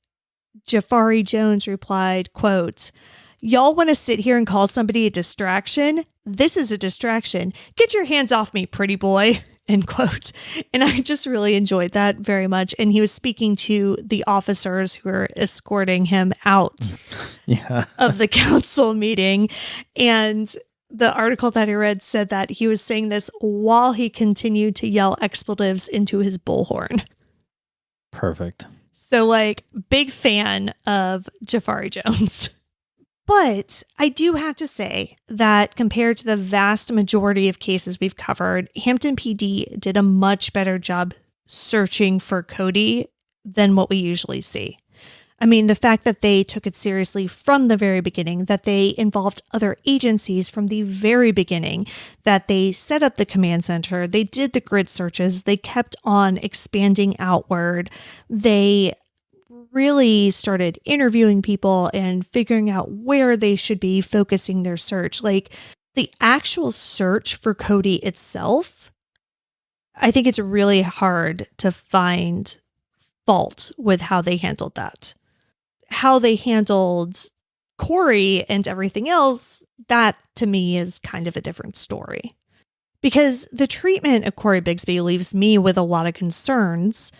Jafari Jones, replied, quote, "Y'all want to sit here and call somebody a distraction? This is a distraction. Get your hands off me, pretty boy," end quote. And I just really enjoyed that very much. And he was speaking to the officers who were escorting him out of the council meeting. And the article that I read said that he was saying this while he continued to yell expletives into his bullhorn. Perfect. So big fan of Jafari Jones. But I do have to say that compared to the vast majority of cases we've covered, Hampton PD did a much better job searching for Cody than what we usually see. I mean, the fact that they took it seriously from the very beginning, that they involved other agencies from the very beginning, that they set up the command center, they did the grid searches, they kept on expanding outward, they really started interviewing people and figuring out where they should be focusing their search. Like the actual search for Cody itself, I think it's really hard to find fault with how they handled that. How they handled Cory and everything else, that to me is kind of a different story. Because the treatment of Codi Bigsby leaves me with a lot of concerns.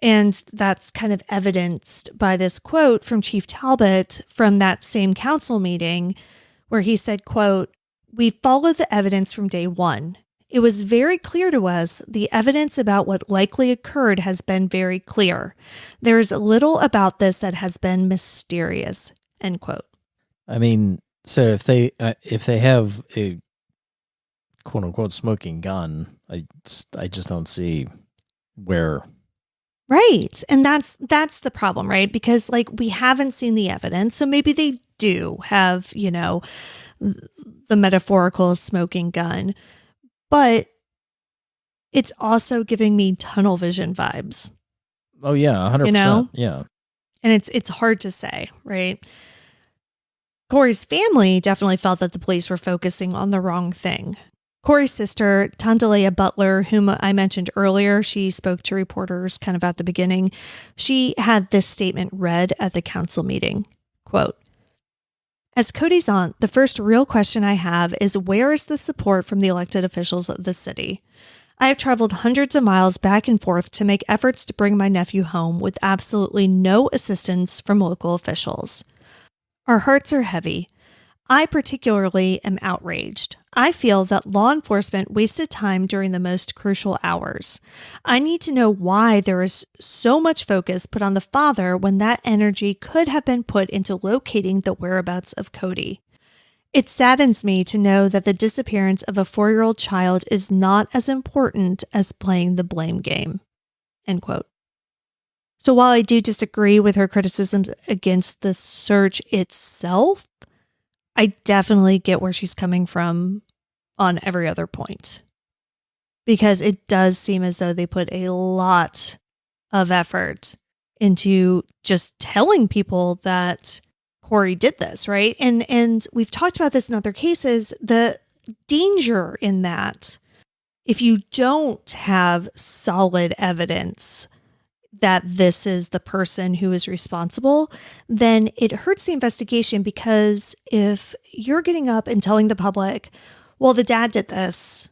And that's kind of evidenced by this quote from Chief Talbot from that same council meeting where he said, quote, "We followed the evidence from day one. It was very clear to us the evidence about what likely occurred has been very clear. There is little about this that has been mysterious," end quote. I mean, so if they have a quote unquote smoking gun, I just don't see where. Right. And that's the problem, right? Because like we haven't seen the evidence. So maybe they do have, the metaphorical smoking gun. But it's also giving me tunnel vision vibes. Oh yeah, 100%. Yeah. And it's hard to say, right? Cory's family definitely felt that the police were focusing on the wrong thing. Cory's sister, Tandalea Butler, whom I mentioned earlier, she spoke to reporters kind of at the beginning. She had this statement read at the council meeting, quote, "As Cody's aunt, the first real question I have is where is the support from the elected officials of the city? I have traveled hundreds of miles back and forth to make efforts to bring my nephew home with absolutely no assistance from local officials. Our hearts are heavy. I particularly am outraged. I feel that law enforcement wasted time during the most crucial hours. I need to know why there is so much focus put on the father when that energy could have been put into locating the whereabouts of Cody. It saddens me to know that the disappearance of a 4-year-old child is not as important as playing the blame game." End quote. So while I do disagree with her criticisms against the search itself, I definitely get where she's coming from on every other point. Because it does seem as though they put a lot of effort into just telling people that Cory did this, right? And we've talked about this in other cases, the danger in that, if you don't have solid evidence that this is the person who is responsible, then it hurts the investigation, because if you're getting up and telling the public, well, the dad did this,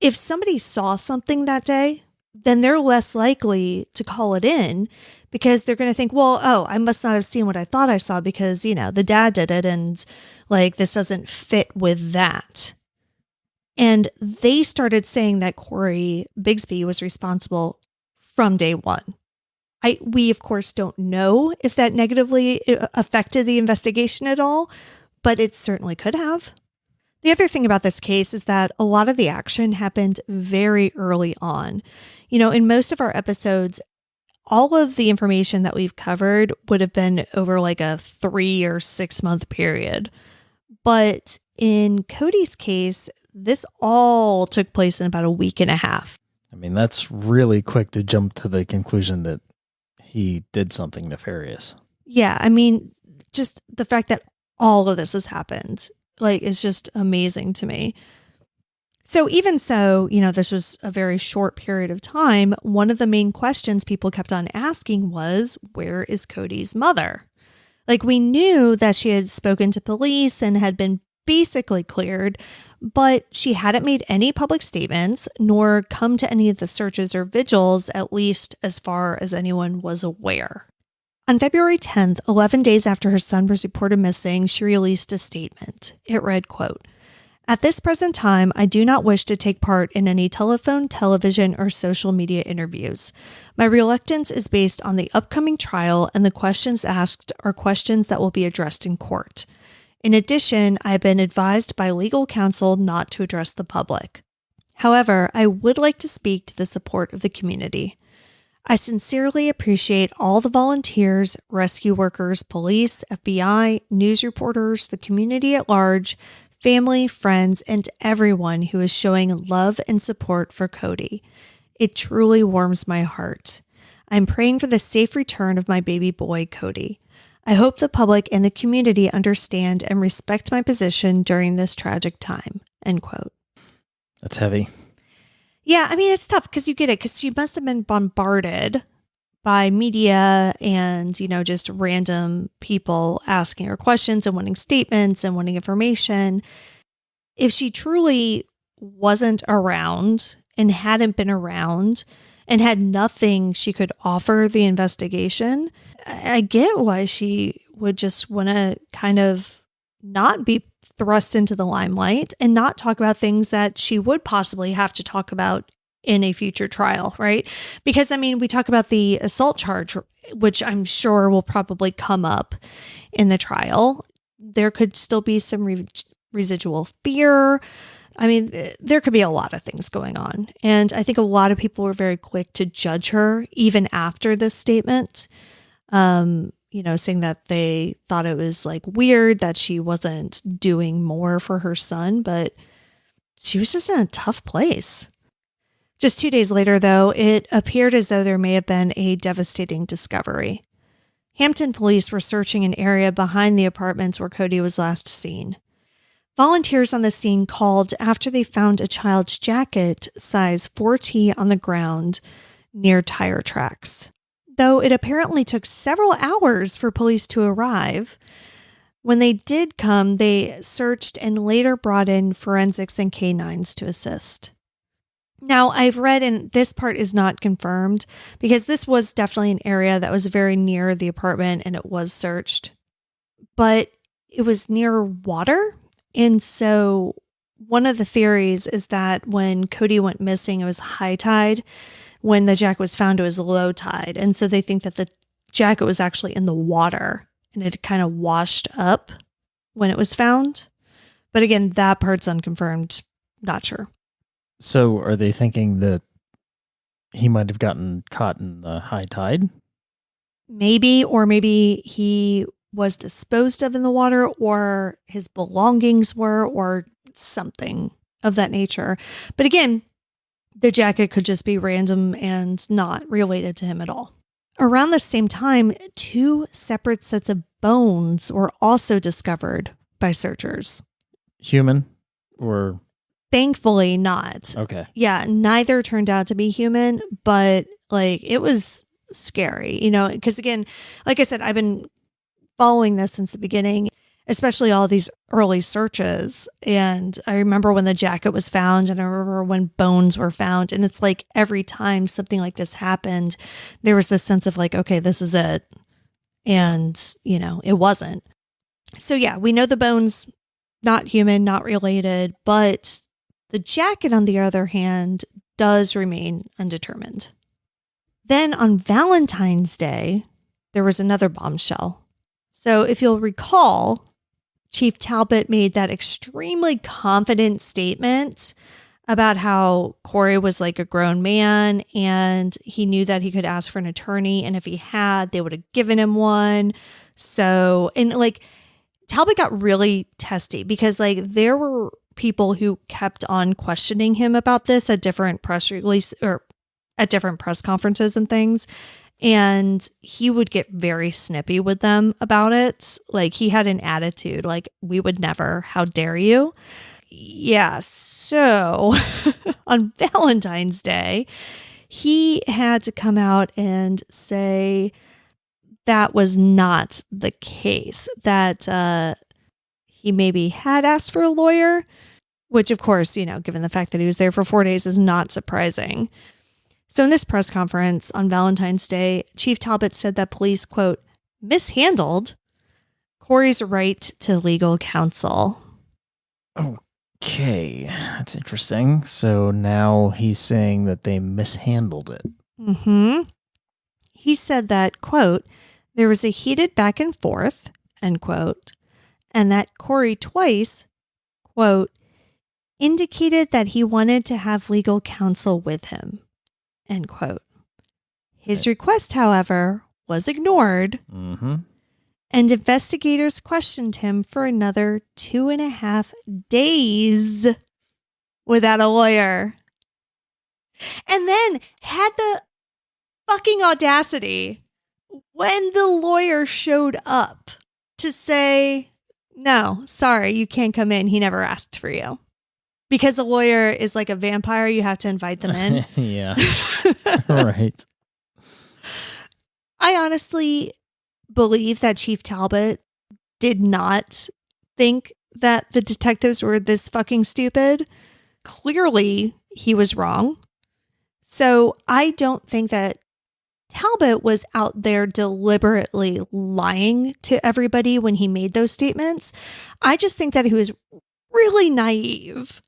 if somebody saw something that day, then they're less likely to call it in, because they're going to think, well, oh, I must not have seen what I thought I saw because, the dad did it and like this doesn't fit with that. And they started saying that Codi Bigsby was responsible from day one. We, of course, don't know if that negatively affected the investigation at all, but it certainly could have. The other thing about this case is that a lot of the action happened very early on. In most of our episodes, all of the information that we've covered would have been over like a 3 or 6 month period. But in Cody's case, this all took place in about a week and a half. I mean, that's really quick to jump to the conclusion that he did something nefarious. Yeah, I mean, just the fact that all of this has happened, is just amazing to me. So even so, this was a very short period of time. One of the main questions people kept on asking was, where is Cody's mother? We knew that she had spoken to police and had been basically cleared, but she hadn't made any public statements nor come to any of the searches or vigils, at least as far as anyone was aware. On February 10th, 11 days after her son was reported missing, she released a statement. It read, quote, "At this present time, I do not wish to take part in any telephone, television, or social media interviews. My reluctance is based on the upcoming trial, and the questions asked are questions that will be addressed in court. In addition, I have been advised by legal counsel not to address the public. However, I would like to speak to the support of the community. I sincerely appreciate all the volunteers, rescue workers, police, FBI, news reporters, the community at large, family, friends, and everyone who is showing love and support for Cody. It truly warms my heart. I'm praying for the safe return of my baby boy, Cody. I hope the public and the community understand and respect my position during this tragic time. End quote. That's heavy. Yeah, I mean, it's tough because you get it, because she must have been bombarded by media and, just random people asking her questions and wanting statements and wanting information. If she truly wasn't around and hadn't been around and had nothing she could offer the investigation, I get why she would just want to kind of not be thrust into the limelight and not talk about things that she would possibly have to talk about in a future trial, right? Because, we talk about the assault charge, which I'm sure will probably come up in the trial. There could still be some residual fear. There could be a lot of things going on. And I think a lot of people were very quick to judge her even after this statement. Saying that they thought it was weird that she wasn't doing more for her son, but she was just in a tough place. Just 2 days later, though, it appeared as though there may have been a devastating discovery. Hampton police were searching an area behind the apartments where Cody was last seen. Volunteers on the scene called after they found a child's jacket size 4T on the ground near tire tracks. Though it apparently took several hours for police to arrive, when they did come, they searched and later brought in forensics and canines to assist. Now, I've read, and this part is not confirmed, because this was definitely an area that was very near the apartment and it was searched, but it was near water. And so one of the theories is that when Cody went missing, it was high tide. When the jacket was found, it was low tide. And so they think that the jacket was actually in the water and it kind of washed up when it was found. But again, that part's unconfirmed. Not sure. So are they thinking that he might have gotten caught in the high tide? Maybe, or maybe he was disposed of in the water, or his belongings were, or something of that nature. But again, the jacket could just be random and not related to him at all. Around the same time, 2 separate sets of bones were also discovered by searchers. Human or? Thankfully not. Okay. Yeah, neither turned out to be human, but it was scary, because again, like I said, I've been following this since the beginning, especially all these early searches. And I remember when the jacket was found, and I remember when bones were found. And it's every time something like this happened, there was this sense of okay, this is it. And, it wasn't. So yeah, we know the bones, not human, not related, but the jacket, on the other hand, does remain undetermined. Then on Valentine's Day, there was another bombshell. So if you'll recall, Chief Talbot made that extremely confident statement about how Cory was a grown man and he knew that he could ask for an attorney. And if he had, they would have given him one. So, and Talbot got really testy because there were people who kept on questioning him about this at different press release or at different press conferences and things. And he would get very snippy with them about it. He had an attitude we would never, how dare you? Yeah, so on Valentine's Day, he had to come out and say that was not the case, that he maybe had asked for a lawyer, which of course, given the fact that he was there for 4 days is not surprising. So in this press conference on Valentine's Day, Chief Talbot said that police, quote, mishandled Cory's right to legal counsel. Okay, that's interesting. So now he's saying that they mishandled it. Mm-hmm. He said that, quote, there was a heated back and forth, end quote, and that Cory twice, quote, indicated that he wanted to have legal counsel with him, end quote. His request, however, was ignored, and investigators questioned him for another 2.5 days without a lawyer. And then had the fucking audacity when the lawyer showed up to say, no, sorry, you can't come in. He never asked for you. Because a lawyer is like a vampire, you have to invite them in. Yeah. Right. I honestly believe that Chief Talbot did not think that the detectives were this fucking stupid. Clearly, he was wrong. So I don't think that Talbot was out there deliberately lying to everybody when he made those statements. I just think that he was really naive,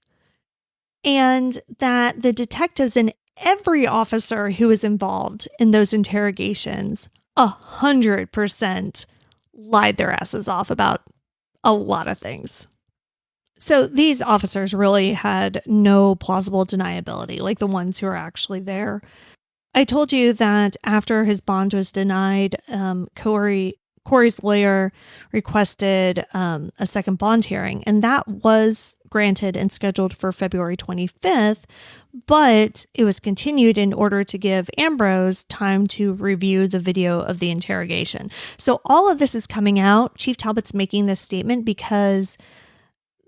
and that the detectives and every officer who was involved in those interrogations 100% lied their asses off about a lot of things. So these officers really had no plausible deniability, like the ones who are actually there. I told you that after his bond was denied, Cory's lawyer requested a second bond hearing, and that was granted and scheduled for February 25th, but it was continued in order to give Ambrose time to review the video of the interrogation. So all of this is coming out. Chief Talbot's making this statement because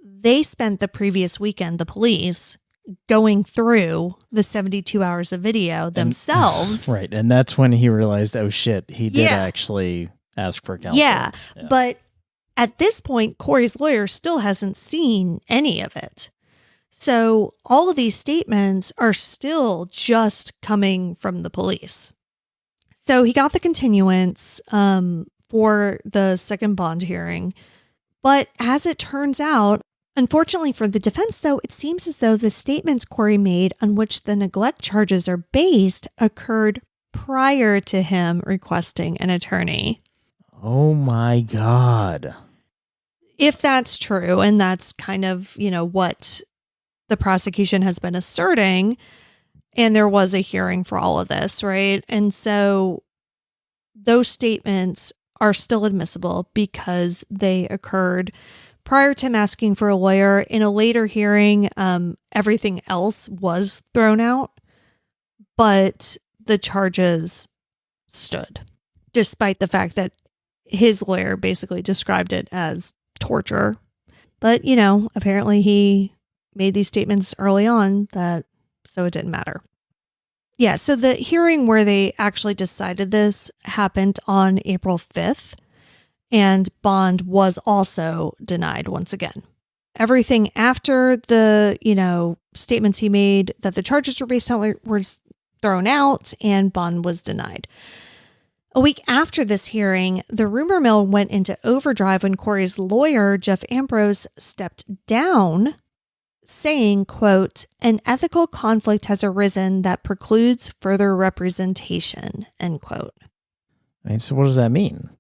they spent the previous weekend, the police, going through the 72 hours of video themselves. Right. And that's when he realized, oh shit, he did actually ask for counsel. Yeah. But at this point, Cory's lawyer still hasn't seen any of it. So all of these statements are still just coming from the police. So he got the continuance for the second bond hearing. But as it turns out, unfortunately for the defense, though, it seems as though the statements Cory made on which the neglect charges are based occurred prior to him requesting an attorney. Oh my God. If that's true, and that's kind of, what the prosecution has been asserting, and there was a hearing for all of this, right? And so those statements are still admissible because they occurred prior to him asking for a lawyer. In a later hearing, everything else was thrown out, but the charges stood, despite the fact that his lawyer basically described it as torture. But, apparently he made these statements early on so it didn't matter. Yeah, so the hearing where they actually decided this happened on April 5th. And bond was also denied once again. Everything after the, statements he made that the charges were based on was thrown out, and bond was denied. A week after this hearing, the rumor mill went into overdrive when Cory's lawyer, Jeff Ambrose, stepped down, saying, quote, "An ethical conflict has arisen that precludes further representation," end quote. So what does that mean?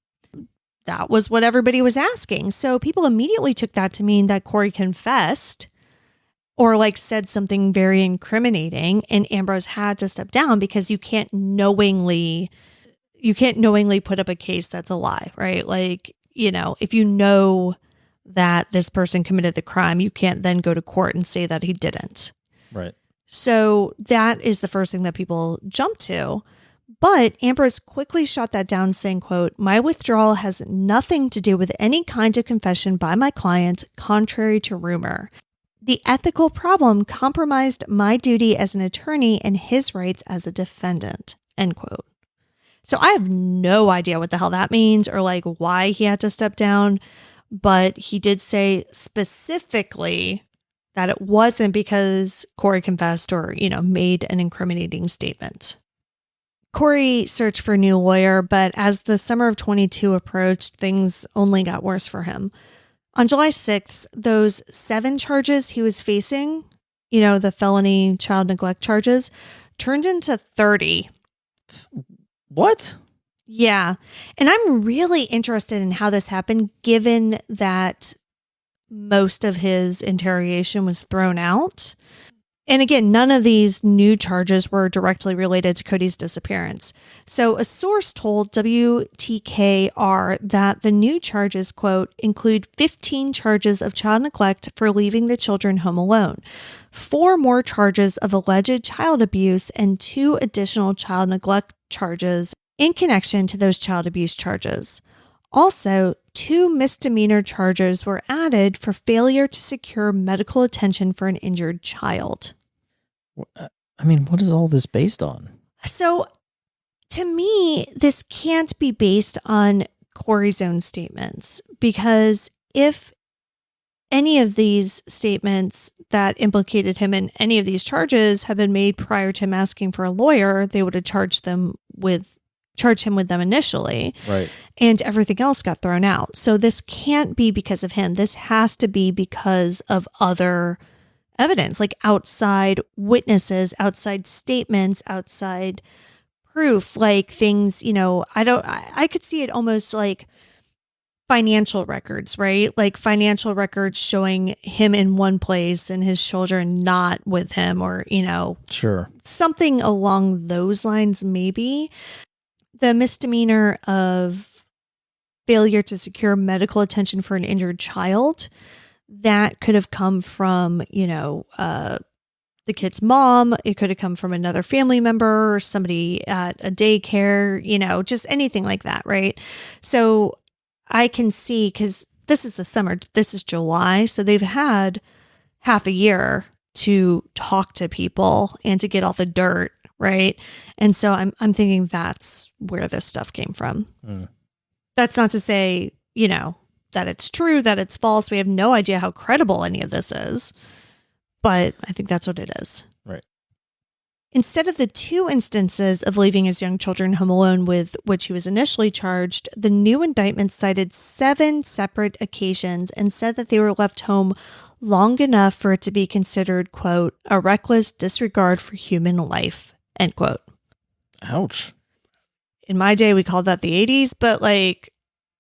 That was what everybody was asking. So people immediately took that to mean that Cory confessed or said something very incriminating, and Ambrose had to step down because you can't knowingly put up a case that's a lie, right? If you know that this person committed the crime, you can't then go to court and say that he didn't. Right. So that is the first thing that people jump to. But Ambrose quickly shot that down, saying, quote, "My withdrawal has nothing to do with any kind of confession by my client, contrary to rumor. The ethical problem compromised my duty as an attorney and his rights as a defendant," end quote. So I have no idea what the hell that means or why he had to step down. But he did say specifically that it wasn't because Cory confessed or, made an incriminating statement. Cory searched for a new lawyer, but as the summer of 22 approached, things only got worse for him. On July 6th, those 7 charges he was facing, the felony child neglect charges, turned into 30. What? Yeah. And I'm really interested in how this happened, given that most of his interrogation was thrown out. And again, none of these new charges were directly related to Cody's disappearance. So a source told WTKR that the new charges, quote, include 15 charges of child neglect for leaving the children home alone, 4 more charges of alleged child abuse, and 2 additional child neglect charges in connection to those child abuse charges. Also, 2 misdemeanor charges were added for failure to secure medical attention for an injured child. I mean, what is all this based on? So, to me, this can't be based on Cory's own statements, because if any of these statements that implicated him in any of these charges had been made prior to him asking for a lawyer, they would have charged him with them initially. Right. And everything else got thrown out. So this can't be because of him. This has to be because of other evidence, like outside witnesses, outside statements, outside proof, like things, I could see it almost like financial records, right? Like financial records showing him in one place and his children not with him, or, Sure. something along those lines, maybe. The misdemeanor of failure to secure medical attention for an injured child, that could have come from, the kid's mom. It could have come from another family member or somebody at a daycare, just anything like that, right? So I can see, because this is the summer, this is July, so they've had half a year to talk to people and to get all the dirt, right? And so I'm thinking that's where this stuff came from. That's not to say, that it's true, that it's false. We have no idea how credible any of this is, but I think that's what it is. Right. Instead of the 2 instances of leaving his young children home alone with which he was initially charged, the new indictment cited 7 separate occasions and said that they were left home long enough for it to be considered, quote, a reckless disregard for human life, end quote. Ouch. In my day, we called that the 80s, but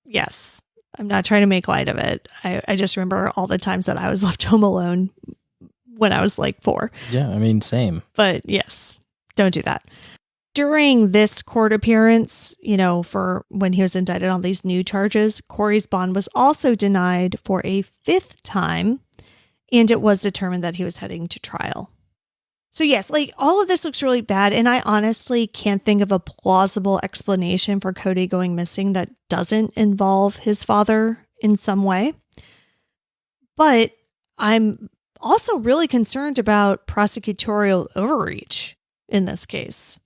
yes, I'm not trying to make light of it. I just remember all the times that I was left home alone when I was 4. Yeah, I mean, same. But yes, don't do that. During this court appearance, for when he was indicted on these new charges, Cory's bond was also denied for a 5th time, and it was determined that he was heading to trial. So yes, all of this looks really bad, and I honestly can't think of a plausible explanation for Cody going missing that doesn't involve his father in some way. But I'm also really concerned about prosecutorial overreach in this case.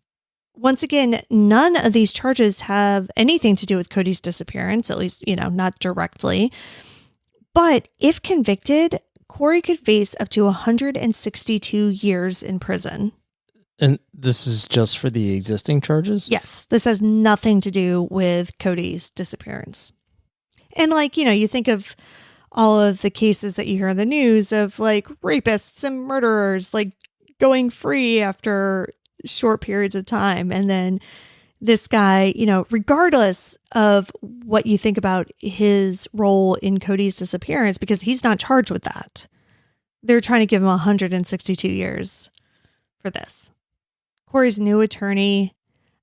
Once again, none of these charges have anything to do with Cody's disappearance, at least, not directly. But if convicted, Cory could face up to 162 years in prison. And this is just for the existing charges? Yes, this has nothing to do with Cody's disappearance. And you think of all of the cases that you hear in the news of rapists and murderers going free after short periods of time. And then this guy, regardless of what you think about his role in Cody's disappearance, because he's not charged with that, they're trying to give him 162 years for this. Cory's new attorney,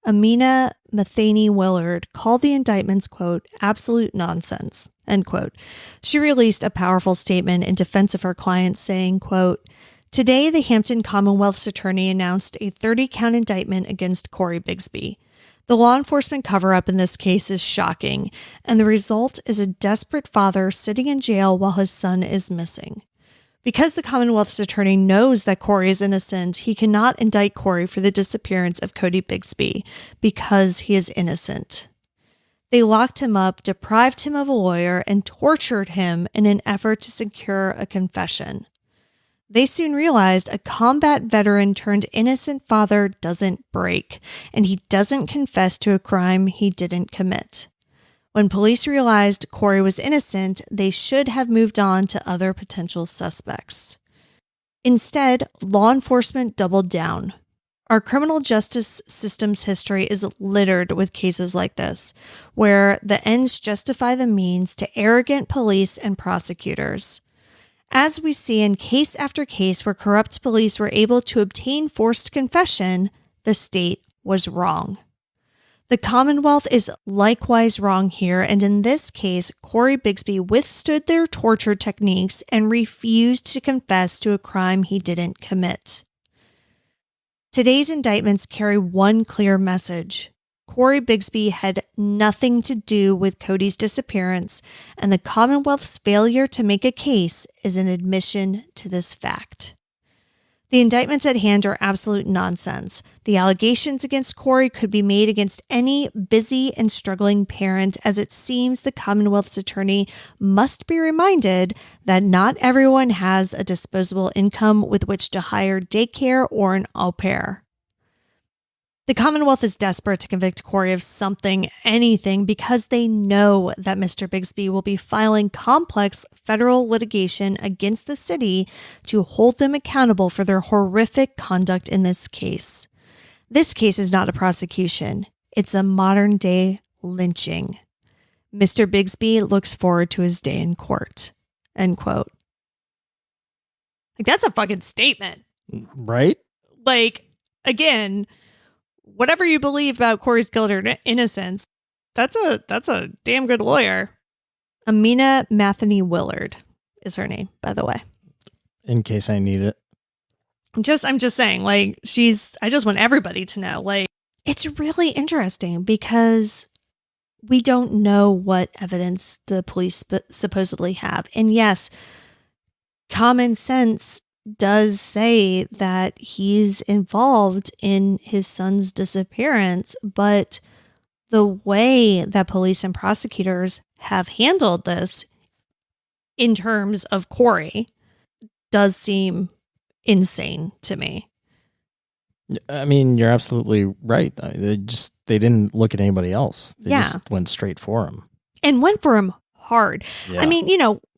Amina Matheny Willard, called the indictments, quote, absolute nonsense, end quote. She released a powerful statement in defense of her client saying, quote, today the Hampton Commonwealth's attorney announced a 30-count indictment against Codi Bigsby. The law enforcement cover-up in this case is shocking, and the result is a desperate father sitting in jail while his son is missing. Because the Commonwealth's attorney knows that Cory is innocent, he cannot indict Cory for the disappearance of Codi Bigsby because he is innocent. They locked him up, deprived him of a lawyer, and tortured him in an effort to secure a confession. They soon realized a combat veteran turned innocent father doesn't break, and he doesn't confess to a crime he didn't commit. When police realized Cory was innocent, they should have moved on to other potential suspects. Instead, law enforcement doubled down. Our criminal justice system's history is littered with cases like this, where the ends justify the means to arrogant police and prosecutors. As we see in case after case where corrupt police were able to obtain forced confession, the state was wrong. The Commonwealth is likewise wrong here, and in this case, Cory Bigsby withstood their torture techniques and refused to confess to a crime he didn't commit. Today's indictments carry one clear message. Cory Bigsby had nothing to do with Cody's disappearance, and the Commonwealth's failure to make a case is an admission to this fact. The indictments at hand are absolute nonsense. The allegations against Cory could be made against any busy and struggling parent, as it seems the Commonwealth's attorney must be reminded that not everyone has a disposable income with which to hire daycare or an au pair. The Commonwealth is desperate to convict Cory of something, anything, because they know that Mr. Bigsby will be filing complex federal litigation against the city to hold them accountable for their horrific conduct in this case. This case is not a prosecution. It's a modern-day lynching. Mr. Bigsby looks forward to his day in court. End quote. Like, that's a fucking statement. Right? Like, again, whatever you believe about Cory's guilt or innocence, that's a damn good lawyer. Amina Matheny Willard is her name, by the way. In case I need it. I'm just saying, like, I just want everybody to know, like, it's really interesting because we don't know what evidence the police supposedly have. And yes, common sense does say that he's involved in his son's disappearance, but the way that police and prosecutors have handled this in terms of Cory does seem insane to me. I mean, you're absolutely right. They didn't look at anybody else. They just went straight for him. And went for him hard. Yeah. I mean,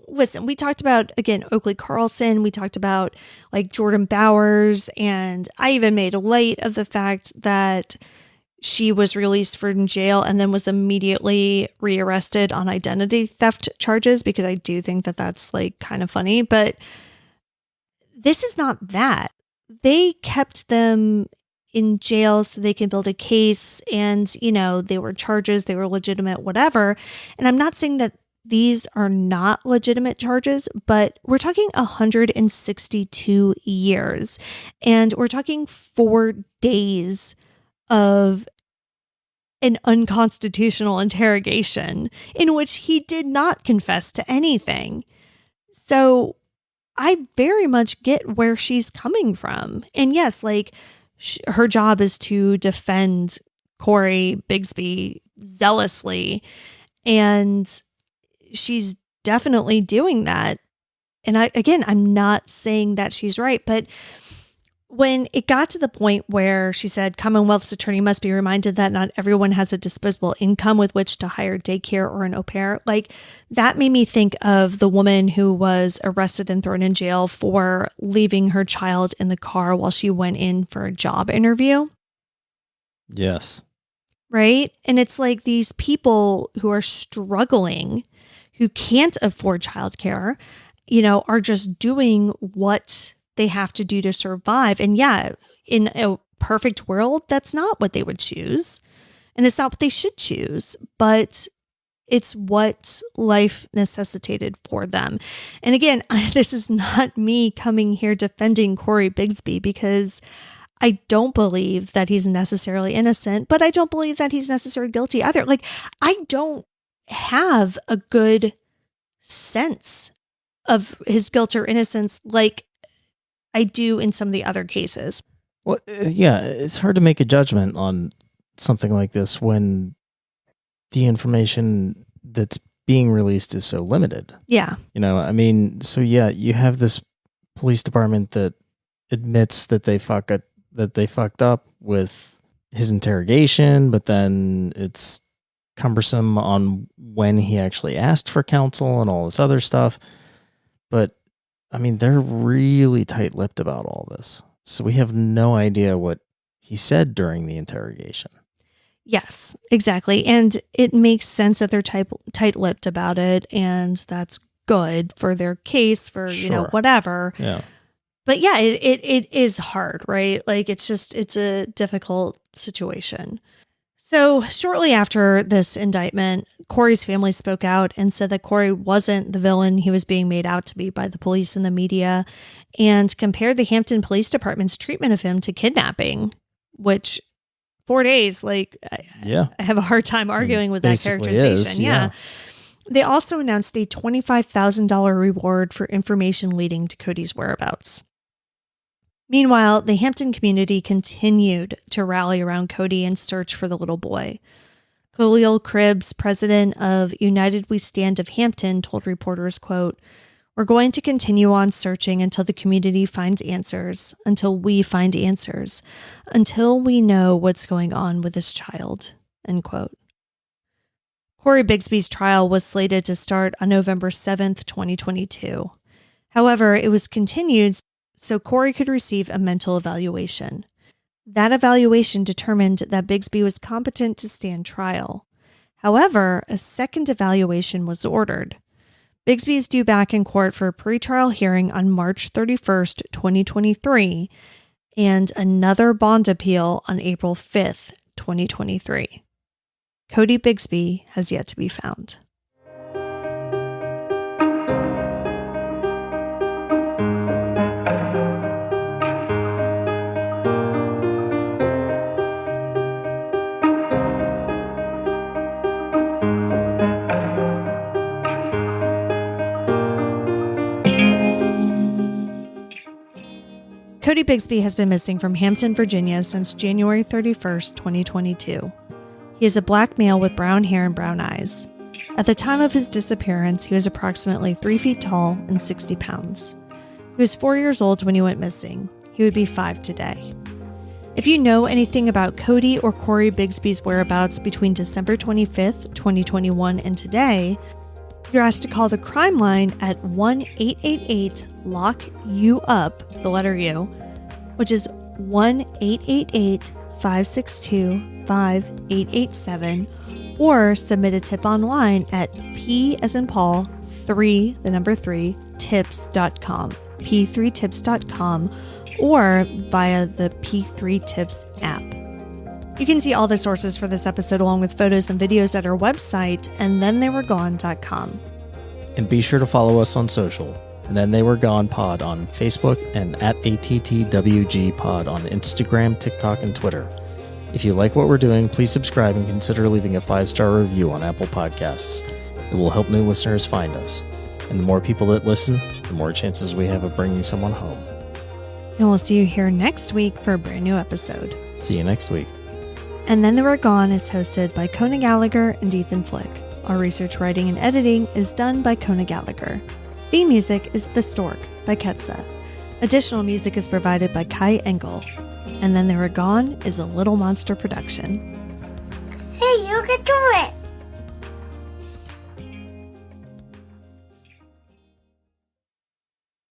listen, we talked about, again, Oakley Carlson. We talked about, like, Jordan Bowers. And I even made light of the fact that she was released from jail and then was immediately rearrested on identity theft charges, because I do think that that's, like, kind of funny. But this is not that. They kept them in jail so they can build a case, and, they were charges, they were legitimate, whatever. And I'm not saying that these are not legitimate charges, but we're talking 162 years, and we're talking 4 days of an unconstitutional interrogation in which he did not confess to anything. So I very much get where she's coming from. And yes, like, her job is to defend Cory Bigsby zealously, and she's definitely doing that. And I'm not saying that she's right, but when it got to the point where she said Commonwealth's attorney must be reminded that not everyone has a disposable income with which to hire daycare or an au pair, like, that made me think of the woman who was arrested and thrown in jail for leaving her child in the car while she went in for a job interview. Yes. Right? And it's like these people who are struggling, who can't afford childcare, are just doing what they have to do to survive. And yeah, in a perfect world, that's not what they would choose. And it's not what they should choose, but it's what life necessitated for them. And again, this is not me coming here defending Cory Bigsby, because I don't believe that he's necessarily innocent, but I don't believe that he's necessarily guilty either. Like, I don't have a good sense of his guilt or innocence like I do in some of the other cases. Well, yeah, it's hard to make a judgment on something like this when the information that's being released is so limited. Yeah. I mean, so yeah, you have this police department that admits that they fucked up with his interrogation, but then it's cumbersome on when he actually asked for counsel and all this other stuff. But I mean, they're really tight-lipped about all this. So we have no idea what he said during the interrogation. Yes, exactly. And it makes sense that they're tight-lipped about it, and that's good for their case, for, whatever. Yeah. But yeah, it is hard, right? Like, it's a difficult situation. So shortly after this indictment, Cory's family spoke out and said that Cory wasn't the villain he was being made out to be by the police and the media, and compared the Hampton Police Department's treatment of him to kidnapping, which 4 days, I have a hard time arguing with that characterization. Yeah. They also announced a $25,000 reward for information leading to Cody's whereabouts. Meanwhile, the Hampton community continued to rally around Cody and search for the little boy. Khalil Cribbs, president of United We Stand of Hampton, told reporters, quote, "We're going to continue on searching until the community finds answers, until we find answers, until we know what's going on with this child," end quote. Codi Bigsby's trial was slated to start on November 7th, 2022. However, it was continued so Cory could receive a mental evaluation. That evaluation determined that Bigsby was competent to stand trial. However, a second evaluation was ordered. Bigsby is due back in court for a pretrial hearing on March 31st, 2023, and another bond appeal on April 5th, 2023. Codi Bigsby has yet to be found. Codi Bigsby has been missing from Hampton, Virginia since January 31st, 2022. He is a black male with brown hair and brown eyes. At the time of his disappearance, he was approximately 3 feet tall and 60 pounds. He was 4 years old when he went missing. He would be 5 today. If you know anything about Codi or Cory Bigsby's whereabouts between December 25th, 2021 and today, you're asked to call the crime line at 1-888-LOCK-YOU-UP, the letter U, which is 1-888-562-5887, or submit a tip online at P as in Paul, 3, the number 3, tips.com, p3tips.com, or via the P3 Tips app. You can see all the sources for this episode along with photos and videos at our website, andthentheyweregone.com. And be sure to follow us on social. And Then They Were Gone Pod on Facebook and at ATTWG Pod on Instagram, TikTok, and Twitter. If you like what we're doing, please subscribe and consider leaving a 5-star review on Apple Podcasts. It will help new listeners find us. And the more people that listen, the more chances we have of bringing someone home. And we'll see you here next week for a brand new episode. See you next week. And Then They Were Gone is hosted by Kona Gallagher and Ethan Flick. Our research, writing, and editing is done by Kona Gallagher. Theme music is The Stork by Ketsa. Additional music is provided by Kai Engel. And Then They Were Gone is a Little Monster production.